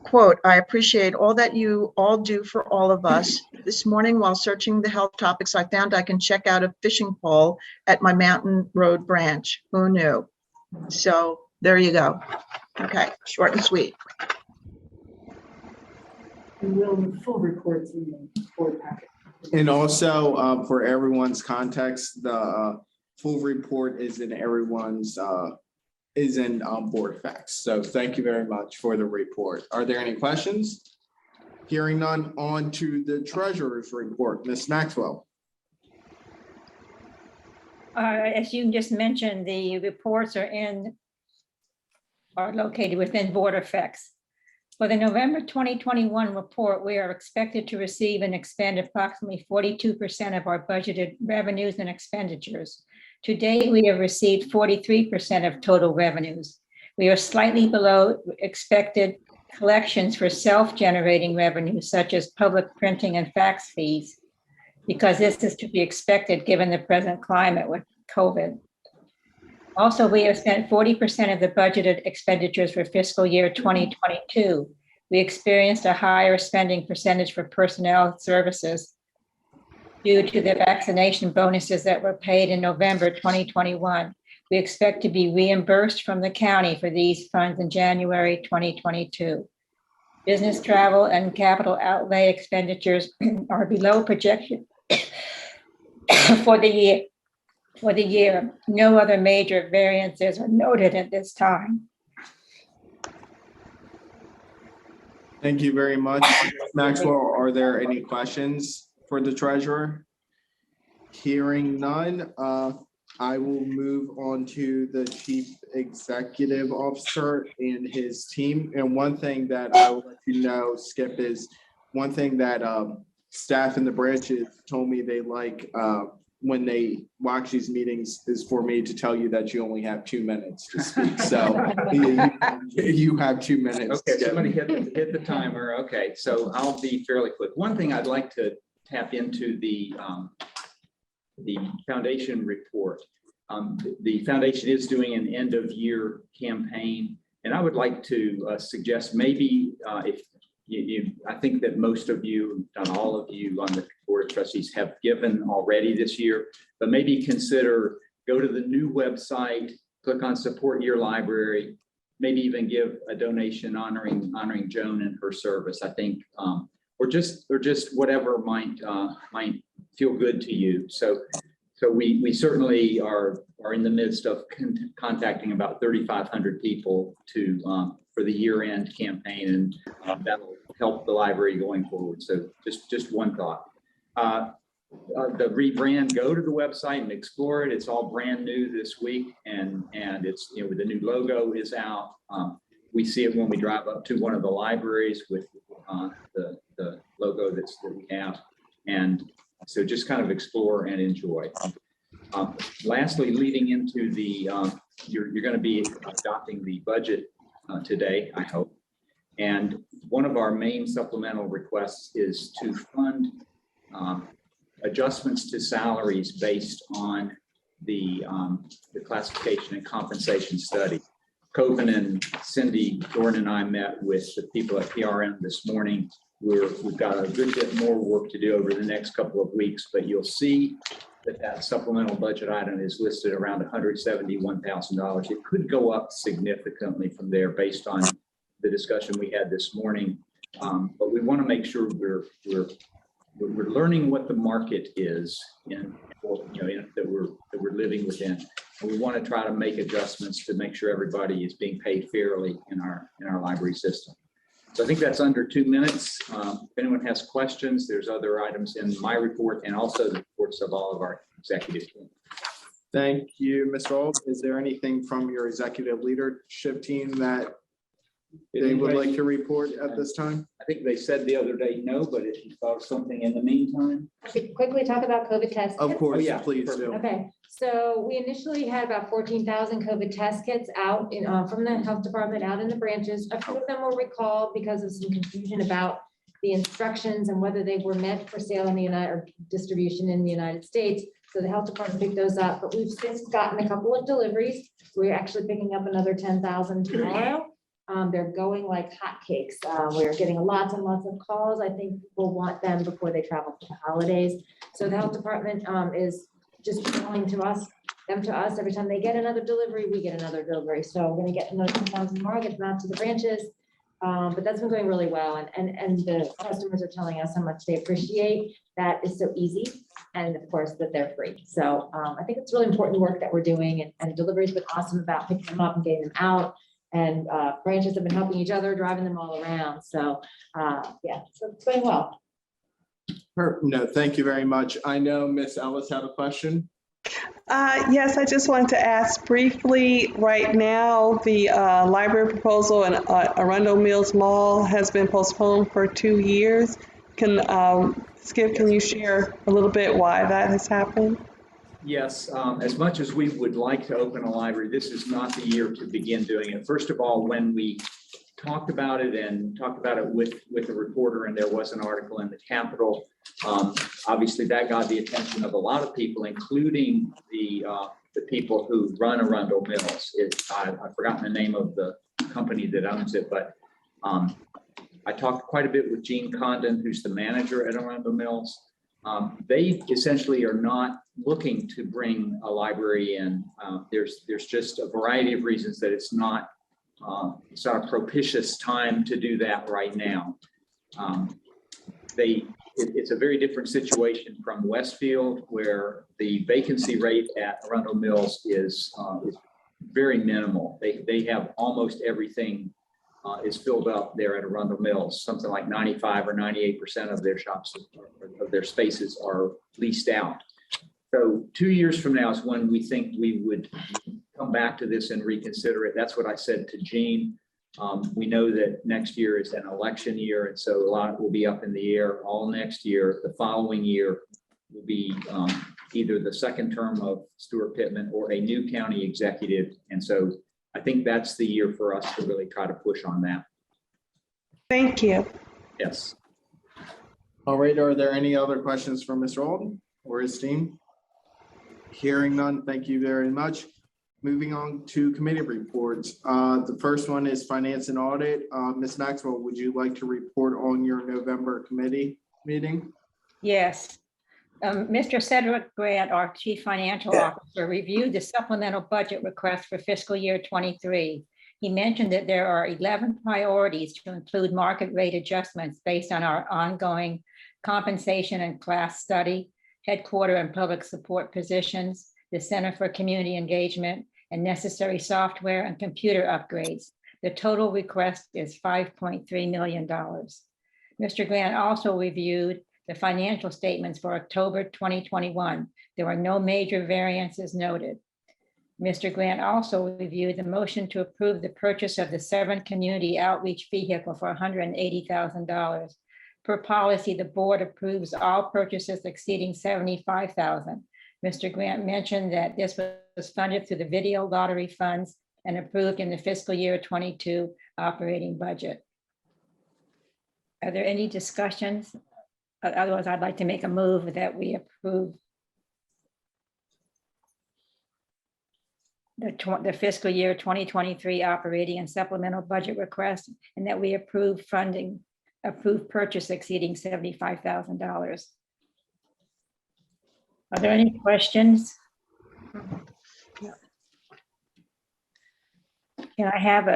Speaker 3: Quote, I appreciate all that you all do for all of us. This morning, while searching the health topics, I found I can check out a fishing pole at my Mountain Road branch. Who knew? So there you go. Okay, short and sweet.
Speaker 11: And will the full reports in the board packet.
Speaker 2: And also, for everyone's context, the full report is in everyone's board facts. So thank you very much for the report. Are there any questions? Hearing none, on to the treasurer's report. Ms. Maxwell.
Speaker 12: As you just mentioned, the reports are located within board effects. For the November 2021 report, we are expected to receive and expend approximately 42% of our budgeted revenues and expenditures. To date, we have received 43% of total revenues. We are slightly below expected collections for self-generating revenues, such as public printing and fax fees, because this is to be expected given the present climate with COVID. Also, we have spent 40% of the budgeted expenditures for fiscal year 2022. We experienced a higher spending percentage for personnel services due to the vaccination bonuses that were paid in November 2021. We expect to be reimbursed from the county for these funds in January 2022. Business travel and capital outlay expenditures are below projection for the year. No other major variances are noted at this time.
Speaker 2: Thank you very much. Maxwell, are there any questions for the treasurer? Hearing none, I will move on to the chief executive officer and his team. And one thing that I will let you know, Skip, is one thing that staff in the branches told me they like when they watch these meetings is for me to tell you that you only have 2 minutes to speak. So you have 2 minutes.
Speaker 4: Okay, somebody hit the timer. Okay, so I'll be fairly quick. One thing I'd like to tap into the foundation report. The foundation is doing an end of year campaign, and I would like to suggest maybe if I think that most of you, not all of you on the board of trustees have given already this year, but maybe consider go to the new website, click on support your library, maybe even give a donation honoring Joan and her service. I think, or just whatever might feel good to you. So we certainly are in the midst of contacting about 3,500 people for the year-end campaign, and that'll help the library going forward. So just one thought. The rebrand, go to the website and explore it. It's all brand new this week, and it's, you know, the new logo is out. We see it when we drive up to one of the libraries with the logo that we have, and so just kind of explore and enjoy. Lastly, leading into the you're going to be adopting the budget today, I hope. And one of our main supplemental requests is to fund adjustments to salaries based on the classification and compensation study. Coven and Cindy Dorn and I met with the people at PRM this morning. We've got a good bit more work to do over the next couple of weeks, but you'll see that supplemental budget item is listed around $171,000. It could go up significantly from there based on the discussion we had this morning. But we want to make sure we're learning what the market is, that we're we're living within. And we want to try to make adjustments to make sure everybody is being paid fairly in our library system. So I think that's under 2 minutes. If anyone has questions, there's other items in my report and also the reports of all of our executive team.
Speaker 2: Thank you, Mr. Auld. Is there anything from your executive leadership team that they would like to report at this time?
Speaker 4: I think they said the other day no, but if you thought of something in the meantime.
Speaker 13: Could quickly talk about COVID test
Speaker 2: Of
Speaker 13: kits?
Speaker 2: course,
Speaker 4: Oh, yeah.
Speaker 2: please do.
Speaker 13: Okay, so we initially had about 14,000 COVID test kits out from the health department out in the branches. A few of them were recalled because of some confusion about the instructions and whether they were meant for sale in the or distribution in the United States. So the health department picked those up, but we've since gotten a couple of deliveries. We're actually picking up another 10,000 tomorrow. They're going like hotcakes. We're getting lots and lots of calls. I think people want them before they travel for the holidays. So the health department is just calling to us, them to us. Every time they get another delivery, we get another delivery. So we're gonna get another 10,000 tomorrow, get them out to the branches. But that's been going really well. And the customers are telling us how much they appreciate that is so easy. And of course, that they're free. So I think it's really important work that we're doing, and delivery's been awesome about picking them up and getting them out. And branches have been helping each other, driving them all around. So yeah, so it's going well.
Speaker 2: No, thank you very much. I know Miss Ellis had a question.
Speaker 7: Yes, I just wanted to ask briefly, right now, the library proposal in Arundel Mills Mall has been postponed for 2 years. Skip, can you share a little bit why that has happened?
Speaker 4: Yes, as much as we would like to open a library, this is not the year to begin doing it. First of all, when we talked about it with a reporter, and there was an article in the Capitol, obviously that got the attention of a lot of people, including the people who run Arundel Mills. I've forgotten the name of the company that owns it, but I talked quite a bit with Gene Condon, who's the manager at Arundel Mills. They essentially are not looking to bring a library in. There's just a variety of reasons that it's not a propitious time to do that right now. It's a very different situation from Westfield, where the vacancy rate at Arundel Mills is very minimal. They have almost everything is filled up there at Arundel Mills. Something like 95 or 98% of their shops, of their spaces, are leased out. So 2 years from now is when we think we would come back to this and reconsider it. That's what I said to Gene. We know that next year is an election year, and so a lot will be up in the air all next year. The following year will be either the second term of Stuart Pittman or a new county executive. And so I think that's the year for us to really try to push on that.
Speaker 7: Thank you.
Speaker 4: Yes.
Speaker 2: All right, are there any other questions for Mr. Alden or his team? Hearing none, thank you very much. Moving on to committee reports. The first one is finance and audit. Ms. Maxwell, would you like to report on your November committee meeting?
Speaker 12: Yes. Mr. Cedric Grant, our Chief Financial Officer, reviewed the supplemental budget request for fiscal year 23. He mentioned that there are 11 priorities to include market rate adjustments based on our ongoing compensation and class study, headquarter and public support positions, the Center for Community Engagement, and necessary software and computer upgrades. The total request is $5.3 million. Mr. Grant also reviewed the financial statements for October 2021. There were no major variances noted. Mr. Grant also reviewed the motion to approve the purchase of the Severn Community Outreach Vehicle for $180,000. Per policy, the board approves all purchases exceeding $75,000. Mr. Grant mentioned that this was funded through the video lottery funds and approved in the fiscal year 22 operating budget. Are there any discussions? Otherwise, I'd like to make a move that we approve the fiscal year 2023 operating and supplemental budget request, and that we approve purchase exceeding $75,000. Are there any questions? Can I have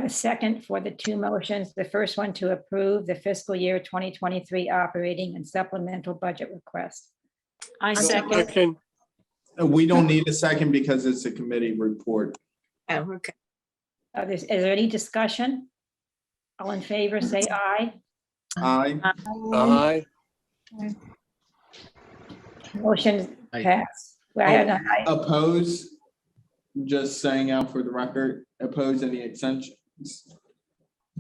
Speaker 12: a second for the two motions? The first one to approve the fiscal year 2023 operating and supplemental budget request.
Speaker 8: I second.
Speaker 2: We don't need a second because it's a committee report.
Speaker 8: Oh, okay.
Speaker 12: Is there any discussion? All in favor, say aye.
Speaker 2: Aye.
Speaker 14: Aye.
Speaker 12: Motion
Speaker 14: Aye.
Speaker 12: passed. Well, I don't know,
Speaker 2: Oppose, just saying out for the record, oppose any extensions?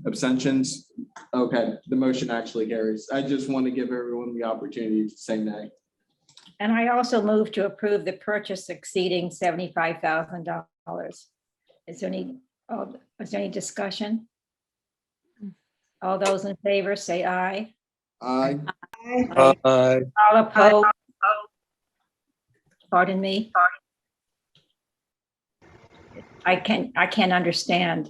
Speaker 2: Abstentions? Okay, the motion actually carries. I just want to give everyone the opportunity to say nay.
Speaker 12: And I also move to approve the purchase exceeding $75,000. Is there any discussion? All those in favor, say aye.
Speaker 2: Aye.
Speaker 14: Aye.
Speaker 12: All opposed? Pardon me? I can't understand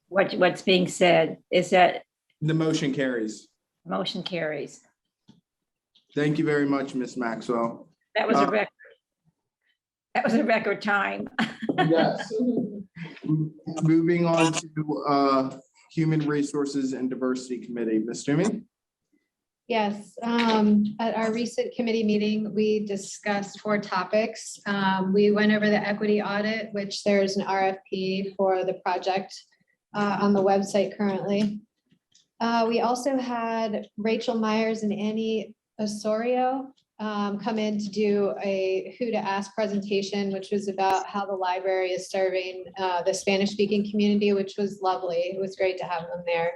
Speaker 12: what's being said. Is that
Speaker 2: The motion carries.
Speaker 12: motion carries?
Speaker 2: Thank you very much, Ms. Maxwell.
Speaker 12: That was a record. That was a record time.
Speaker 2: Yes. Moving on to Human Resources and Diversity Committee. Ms. Toomey?
Speaker 15: Yes, at our recent committee meeting, we discussed 4 topics. We went over the equity audit, which there's an RFP for the project on the website currently. We also had Rachel Myers and Annie Osorio come in to do a Who to Ask presentation, which was about how the library is serving the Spanish-speaking community, which was lovely. It was great to have them there.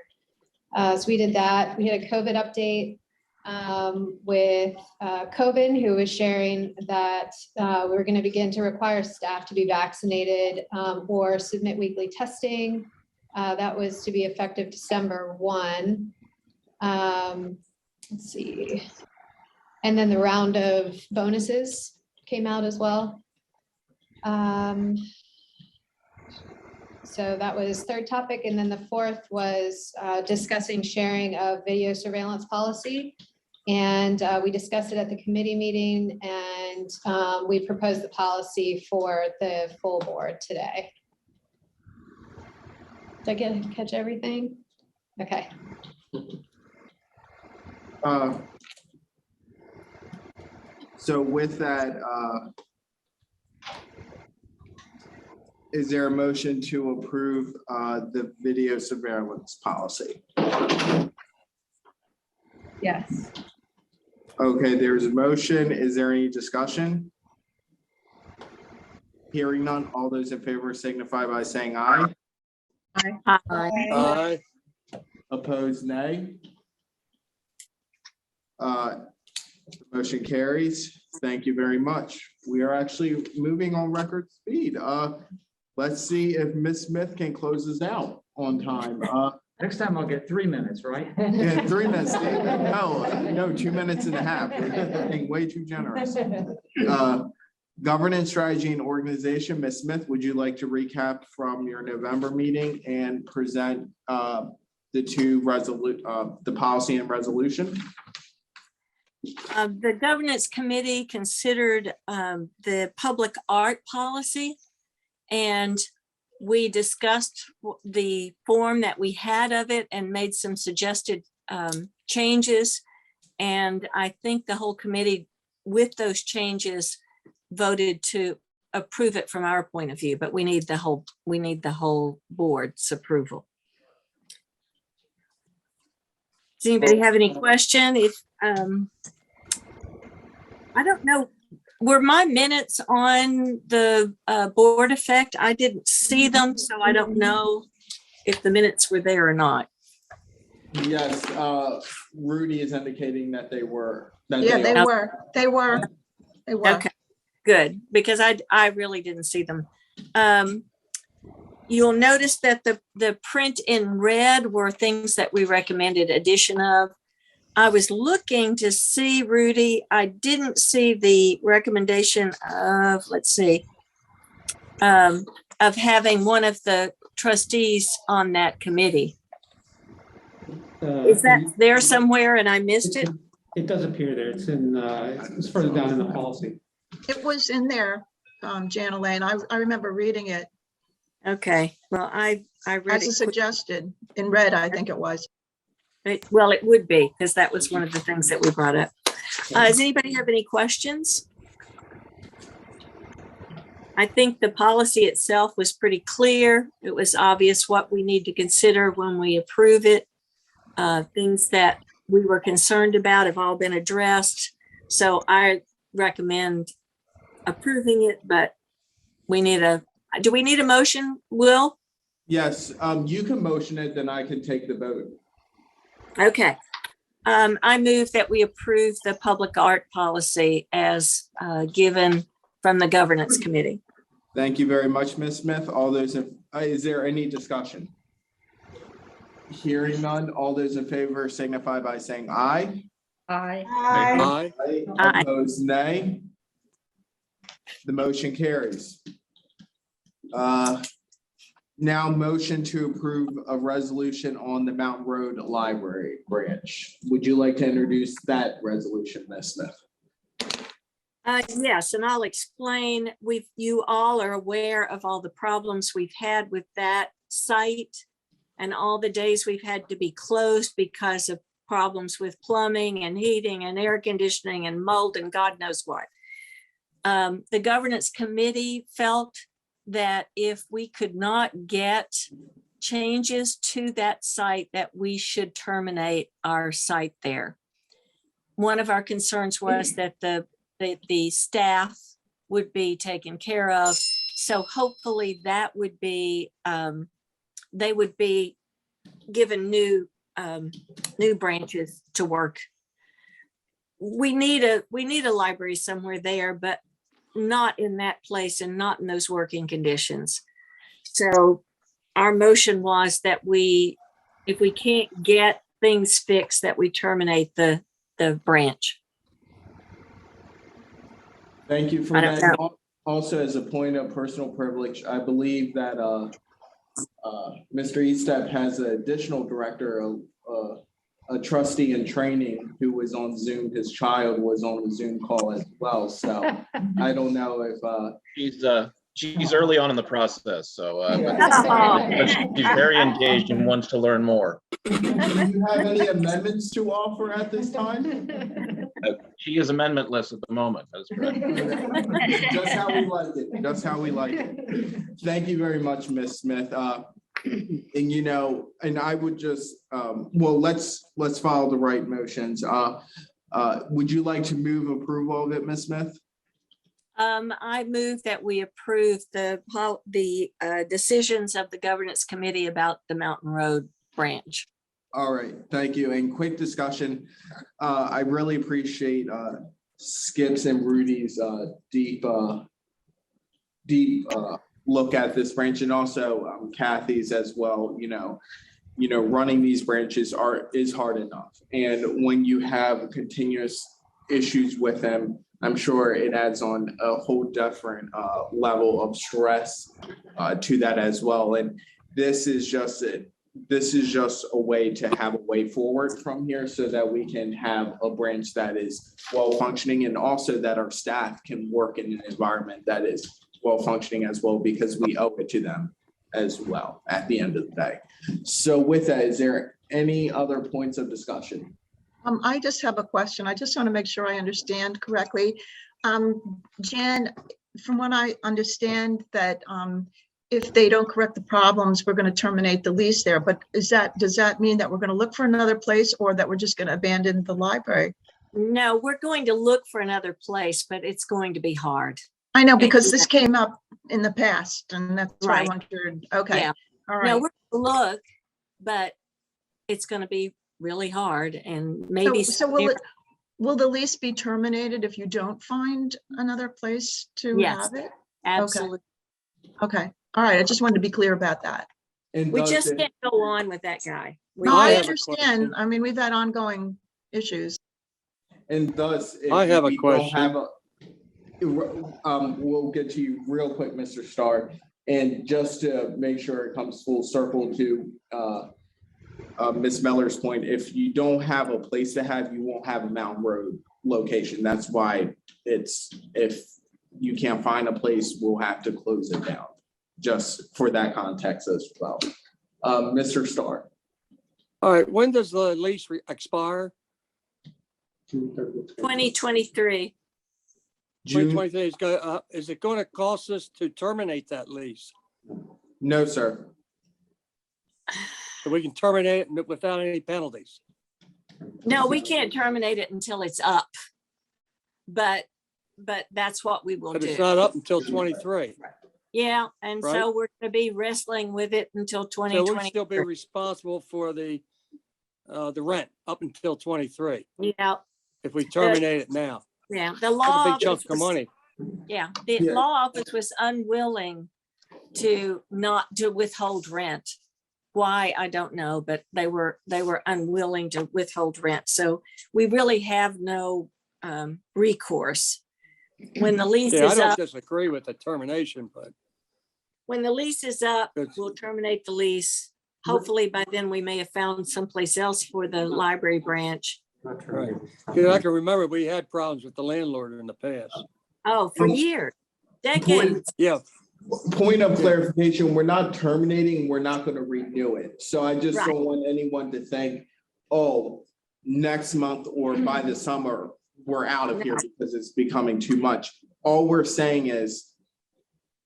Speaker 15: So we did that. We had a COVID update with COVID, who was sharing that we're going to begin to require staff to be vaccinated or submit weekly testing. That was to be effective December 1. Let's see. And then the round of bonuses came out as well. So that was 3rd topic. And then the 4th was discussing sharing of video surveillance policy. And we discussed it at the committee meeting, and we proposed the policy for the full board today. Did I catch everything? Okay.
Speaker 2: So with that, is there a motion to approve the video surveillance policy?
Speaker 15: Yes.
Speaker 2: Okay, there's a motion. Is there any discussion? Hearing none, all those in favor signify by saying aye.
Speaker 14: Aye.
Speaker 2: Opposed, nay. The motion carries. Thank you very much. We are actually moving on record speed. Let's see if Ms. Smith can close us out on time.
Speaker 4: Next time I'll get 3 minutes, right?
Speaker 2: Yeah, 3 minutes. No, 2 minutes and a half. We're being way too generous. Governance, strategy, and organization. Ms. Smith, would you like to recap from your November meeting and present the policy and resolution?
Speaker 8: The governance committee considered the public art policy, and we discussed the form that we had of it and made some suggested changes. And I think the whole committee with those changes voted to approve it from our point of view, but we need the whole board's approval. Does anybody have any question? If I don't know, were my minutes on the board effect? I didn't see them, so I don't know if the minutes were there or not.
Speaker 2: Yes, Rudy is indicating that they were.
Speaker 3: Yeah, they were.
Speaker 8: Okay, good, because I really didn't see them. You'll notice that the print in red were things that we recommended addition of. I was looking to see, Rudy, I didn't see the recommendation of, let's see, of having one of the trustees on that committee. Is that there somewhere and I missed it?
Speaker 11: It does appear there. It's in, it's further down in the policy.
Speaker 3: It was in there, Jan Elaine. I remember reading it.
Speaker 8: Okay, well, I read
Speaker 3: As
Speaker 8: it.
Speaker 3: suggested in red, I think it was.
Speaker 8: Well, it would be, because that was one of the things that we brought up. Does anybody have any questions? I think the policy itself was pretty clear. It was obvious what we need to consider when we approve it. Things that we were concerned about have all been addressed. So I recommend approving it, but do we need a motion, Will?
Speaker 2: Yes, you can motion it, then I can take the vote.
Speaker 8: Okay. I move that we approve the public art policy as given from the governance committee.
Speaker 2: Thank you very much, Ms. Smith. All those, is there any discussion? Hearing none, all those in favor signify by saying aye.
Speaker 1: Aye.
Speaker 14: Aye.
Speaker 8: Aye.
Speaker 2: Opposed, nay. The motion carries. Now motion to approve a resolution on the Mountain Road Library branch. Would you like to introduce that resolution, Ms. Smith?
Speaker 8: Yes, and I'll explain. You all are aware of all the problems we've had with that site and all the days we've had to be closed because of problems with plumbing and heating and air conditioning and mold and God knows what. The governance committee felt that if we could not get changes to that site, that we should terminate our site there. One of our concerns was that the staff would be taken care of. So hopefully that would be, they would be given new branches to work. We need a library somewhere there, but not in that place and not in those working conditions. So our motion was that if we can't get things fixed, that we terminate the branch.
Speaker 2: Thank you for that. Also, as a point of personal privilege, I believe that Mr. Eastep has an additional director, a trustee in training who was on Zoom. His child was on the Zoom call as well. So I don't know if
Speaker 16: she's early on in the process, so but she's very engaged and wants to learn more.
Speaker 2: do you have any amendments to offer at this time?
Speaker 16: She is amendmentless at the moment. That's correct.
Speaker 2: Just how we like it. Just how we like it. Thank you very much, Ms. Smith. And and I would just well, let's follow the right motions. Would you like to move approval of it, Ms. Smith?
Speaker 8: I move that we approve the decisions of the governance committee about the Mountain Road branch.
Speaker 2: All right, thank you. And quick discussion. I really appreciate Skip's and Rudy's deep look at this branch, and also Kathy's as well. Running these branches is hard enough, and when you have continuous issues with them, I'm sure it adds on a whole different level of stress to that as well. And this is just a way to have a way forward from here so that we can have a branch that is well functioning, and also that our staff can work in an environment that is well functioning as well, because we owe it to them as well at the end of the day. So with that, is there any other points of discussion?
Speaker 3: I just have a question. I just want to make sure I understand correctly. Jan, from what I understand that if they don't correct the problems, we're going to terminate the lease there. But does that mean that we're going to look for another place, or that we're just going to abandon the library?
Speaker 8: No, we're going to look for another place, but it's going to be hard.
Speaker 3: I know, because this came up in the past, and that's why I
Speaker 8: Right.
Speaker 3: wondered. Okay.
Speaker 8: Yeah.
Speaker 3: All
Speaker 8: No,
Speaker 3: right.
Speaker 8: we're going to look, but it's going to be really hard, and maybe.
Speaker 3: So will the lease be terminated if you don't find another place to
Speaker 8: Yes,
Speaker 3: have it?
Speaker 8: absolutely.
Speaker 3: Okay. All right. I just wanted to be clear about that.
Speaker 2: And
Speaker 8: We
Speaker 2: does
Speaker 8: just
Speaker 2: it-
Speaker 8: can't go on with that guy.
Speaker 3: No, I
Speaker 14: have a
Speaker 3: understand.
Speaker 14: question.
Speaker 3: I mean, we've had ongoing issues.
Speaker 2: And thus, if
Speaker 14: I have a
Speaker 2: we don't
Speaker 14: question.
Speaker 2: have we'll get to you real quick, Mr. Starr. And just to make sure it comes full circle to Ms. Miller's point, if you don't have a place to have, you won't have a Mountain Road location. That's why if you can't find a place, we'll have to close it down, just for that context as well. Mr. Starr.
Speaker 14: All right, when does the lease expire?
Speaker 8: 2023.
Speaker 2: June,
Speaker 14: 2023 is it going to cost us to terminate that lease?
Speaker 2: no, sir.
Speaker 14: So we can terminate it without any penalties?
Speaker 8: No, we can't terminate it until it's up. But that's what we will
Speaker 14: But it's
Speaker 8: do.
Speaker 14: not up until 23.
Speaker 8: Yeah, and
Speaker 14: Right.
Speaker 8: so we're going to be wrestling with it until
Speaker 14: So we'll
Speaker 8: 2020.
Speaker 14: still be responsible for the rent up until 23
Speaker 8: Yeah,
Speaker 14: if we terminate it now.
Speaker 8: yeah. The
Speaker 14: That's
Speaker 8: law
Speaker 14: a big chunk
Speaker 8: office
Speaker 14: of
Speaker 8: was-
Speaker 14: money.
Speaker 8: Yeah, the
Speaker 2: Yeah.
Speaker 8: law office was unwilling to withhold rent. Why, I don't know, but they were unwilling to withhold rent. So we really have no recourse. When the lease
Speaker 14: Yeah, I
Speaker 8: is
Speaker 14: don't
Speaker 8: up,
Speaker 14: disagree with the termination, but
Speaker 8: when the lease is up,
Speaker 14: It's-
Speaker 8: we'll terminate the lease. Hopefully by then we may have found someplace else for the library branch.
Speaker 14: right. I can remember we had problems with the landlord in the past.
Speaker 8: Oh, for years, decades.
Speaker 14: Yeah,
Speaker 2: Point of clarification, we're not terminating, we're not gonna renew it. So I just
Speaker 8: Right.
Speaker 2: don't want anyone to think, oh, next month or by the summer, we're out of here because it's becoming too much. All we're saying is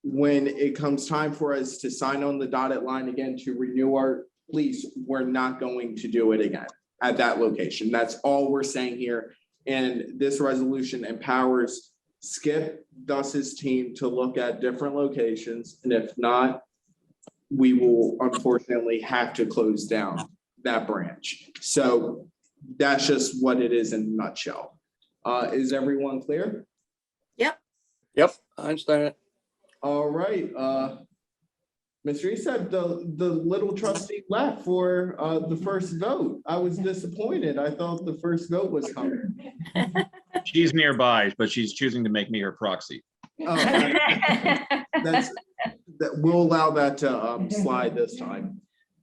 Speaker 2: when it comes time for us to sign on the dotted line again to renew our lease, we're not going to do it again at that location. That's all we're saying here. And this resolution empowers Skip, Dus's team to look at different locations, and if not, we will unfortunately have to close down that branch. So that's just what it is in a nutshell. Is everyone clear?
Speaker 8: Yep.
Speaker 14: yep, I understand it.
Speaker 2: All right, Mr. Eastside, the little trustee left for the first vote. I was disappointed. I thought the first vote was coming.
Speaker 16: She's nearby, but she's choosing to make me her proxy.
Speaker 2: Oh, that we'll allow that to slide this time.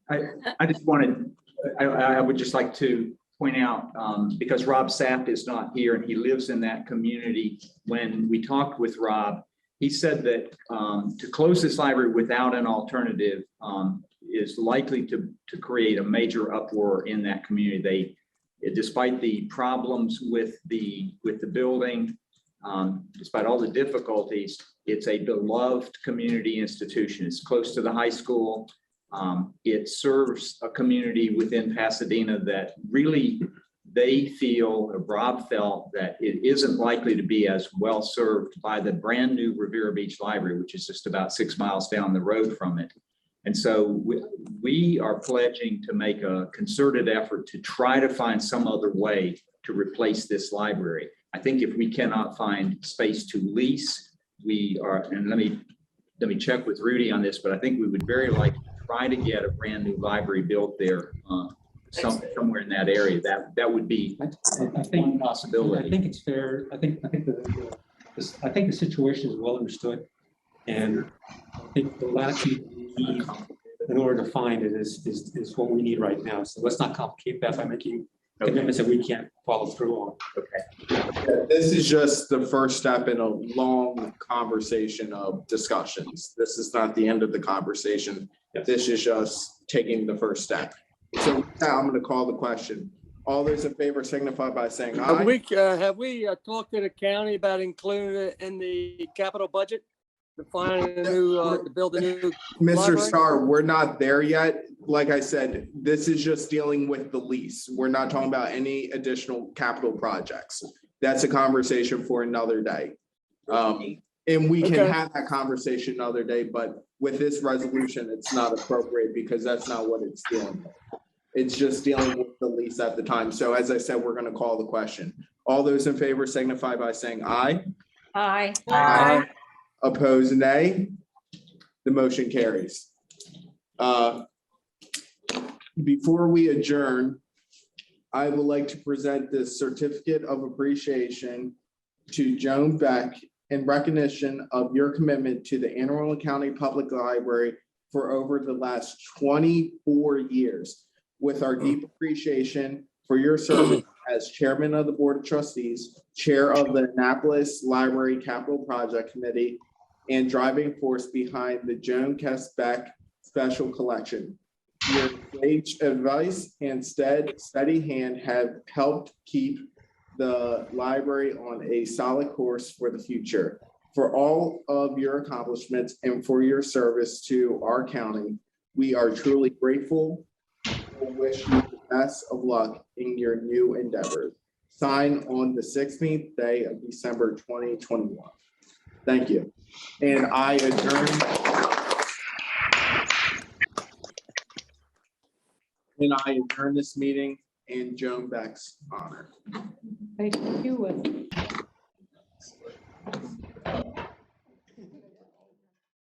Speaker 4: I just wanted, I would just like to point out, because Rob Sapp is not here and he lives in that community. When we talked with Rob, he said that to close this library without an alternative is likely to create a major uproar in that community. Despite the problems with the building, despite all the difficulties, it's a beloved community institution. It's close to the high school. It serves a community within Pasadena that really they feel, or Rob felt, that it isn't likely to be as well served by the brand new Riviera Beach Library, which is just about 6 miles down the road from it. And so we are pledging to make a concerted effort to try to find some other way to replace this library. I think if we cannot find space to lease, we are, and let me check with Rudy on this, but I think we would very likely try to get a brand new library built there somewhere in that area. That would be one possibility.
Speaker 11: I think it's fair. I think the situation is well understood. And I think the latitude we need in order to find it is what we need right now. So let's not complicate that by making commitments that we can't follow through on.
Speaker 4: Okay.
Speaker 2: This is just the first step in a long conversation of discussions. This is not the end of the conversation.
Speaker 11: Yes.
Speaker 2: This is just taking the first step. So with that, I'm going to call the question. All those in favor signify by saying
Speaker 14: Have
Speaker 2: aye.
Speaker 14: we talked to the county about including it in the capital budget to find a new, to build a new
Speaker 2: Mr.
Speaker 14: library?
Speaker 2: Starr, we're not there yet. Like I said, this is just dealing with the lease. We're not talking about any additional capital projects. That's a conversation for another day. And we can
Speaker 14: Okay.
Speaker 2: have that conversation another day, but with this resolution, it's not appropriate because that's not what it's dealing with. It's just dealing with the lease at the time. So as I said, we're going to call the question. All those in favor signify by saying aye.
Speaker 12: Aye.
Speaker 2: Aye. Opposed, nay. The motion carries. Before we adjourn, I would like to present this certificate of appreciation to Joan Beck in recognition of your commitment to the Anne Arundel County Public Library for over the last 24 years. With our deep appreciation for your service as chairman of the Board of Trustees, chair of the Annapolis Library Capital Project Committee, and driving force behind the Joan Beck Special Collection. Your sage advice and steady hand have helped keep the library on a solid course for the future. For all of your accomplishments and for your service to our county, we are truly grateful and wish you the best of luck in your new endeavors. Signed on the 16th day of December 2021. Thank you. And I adjourn this meeting in Joan Beck's honor.
Speaker 9: Thank you.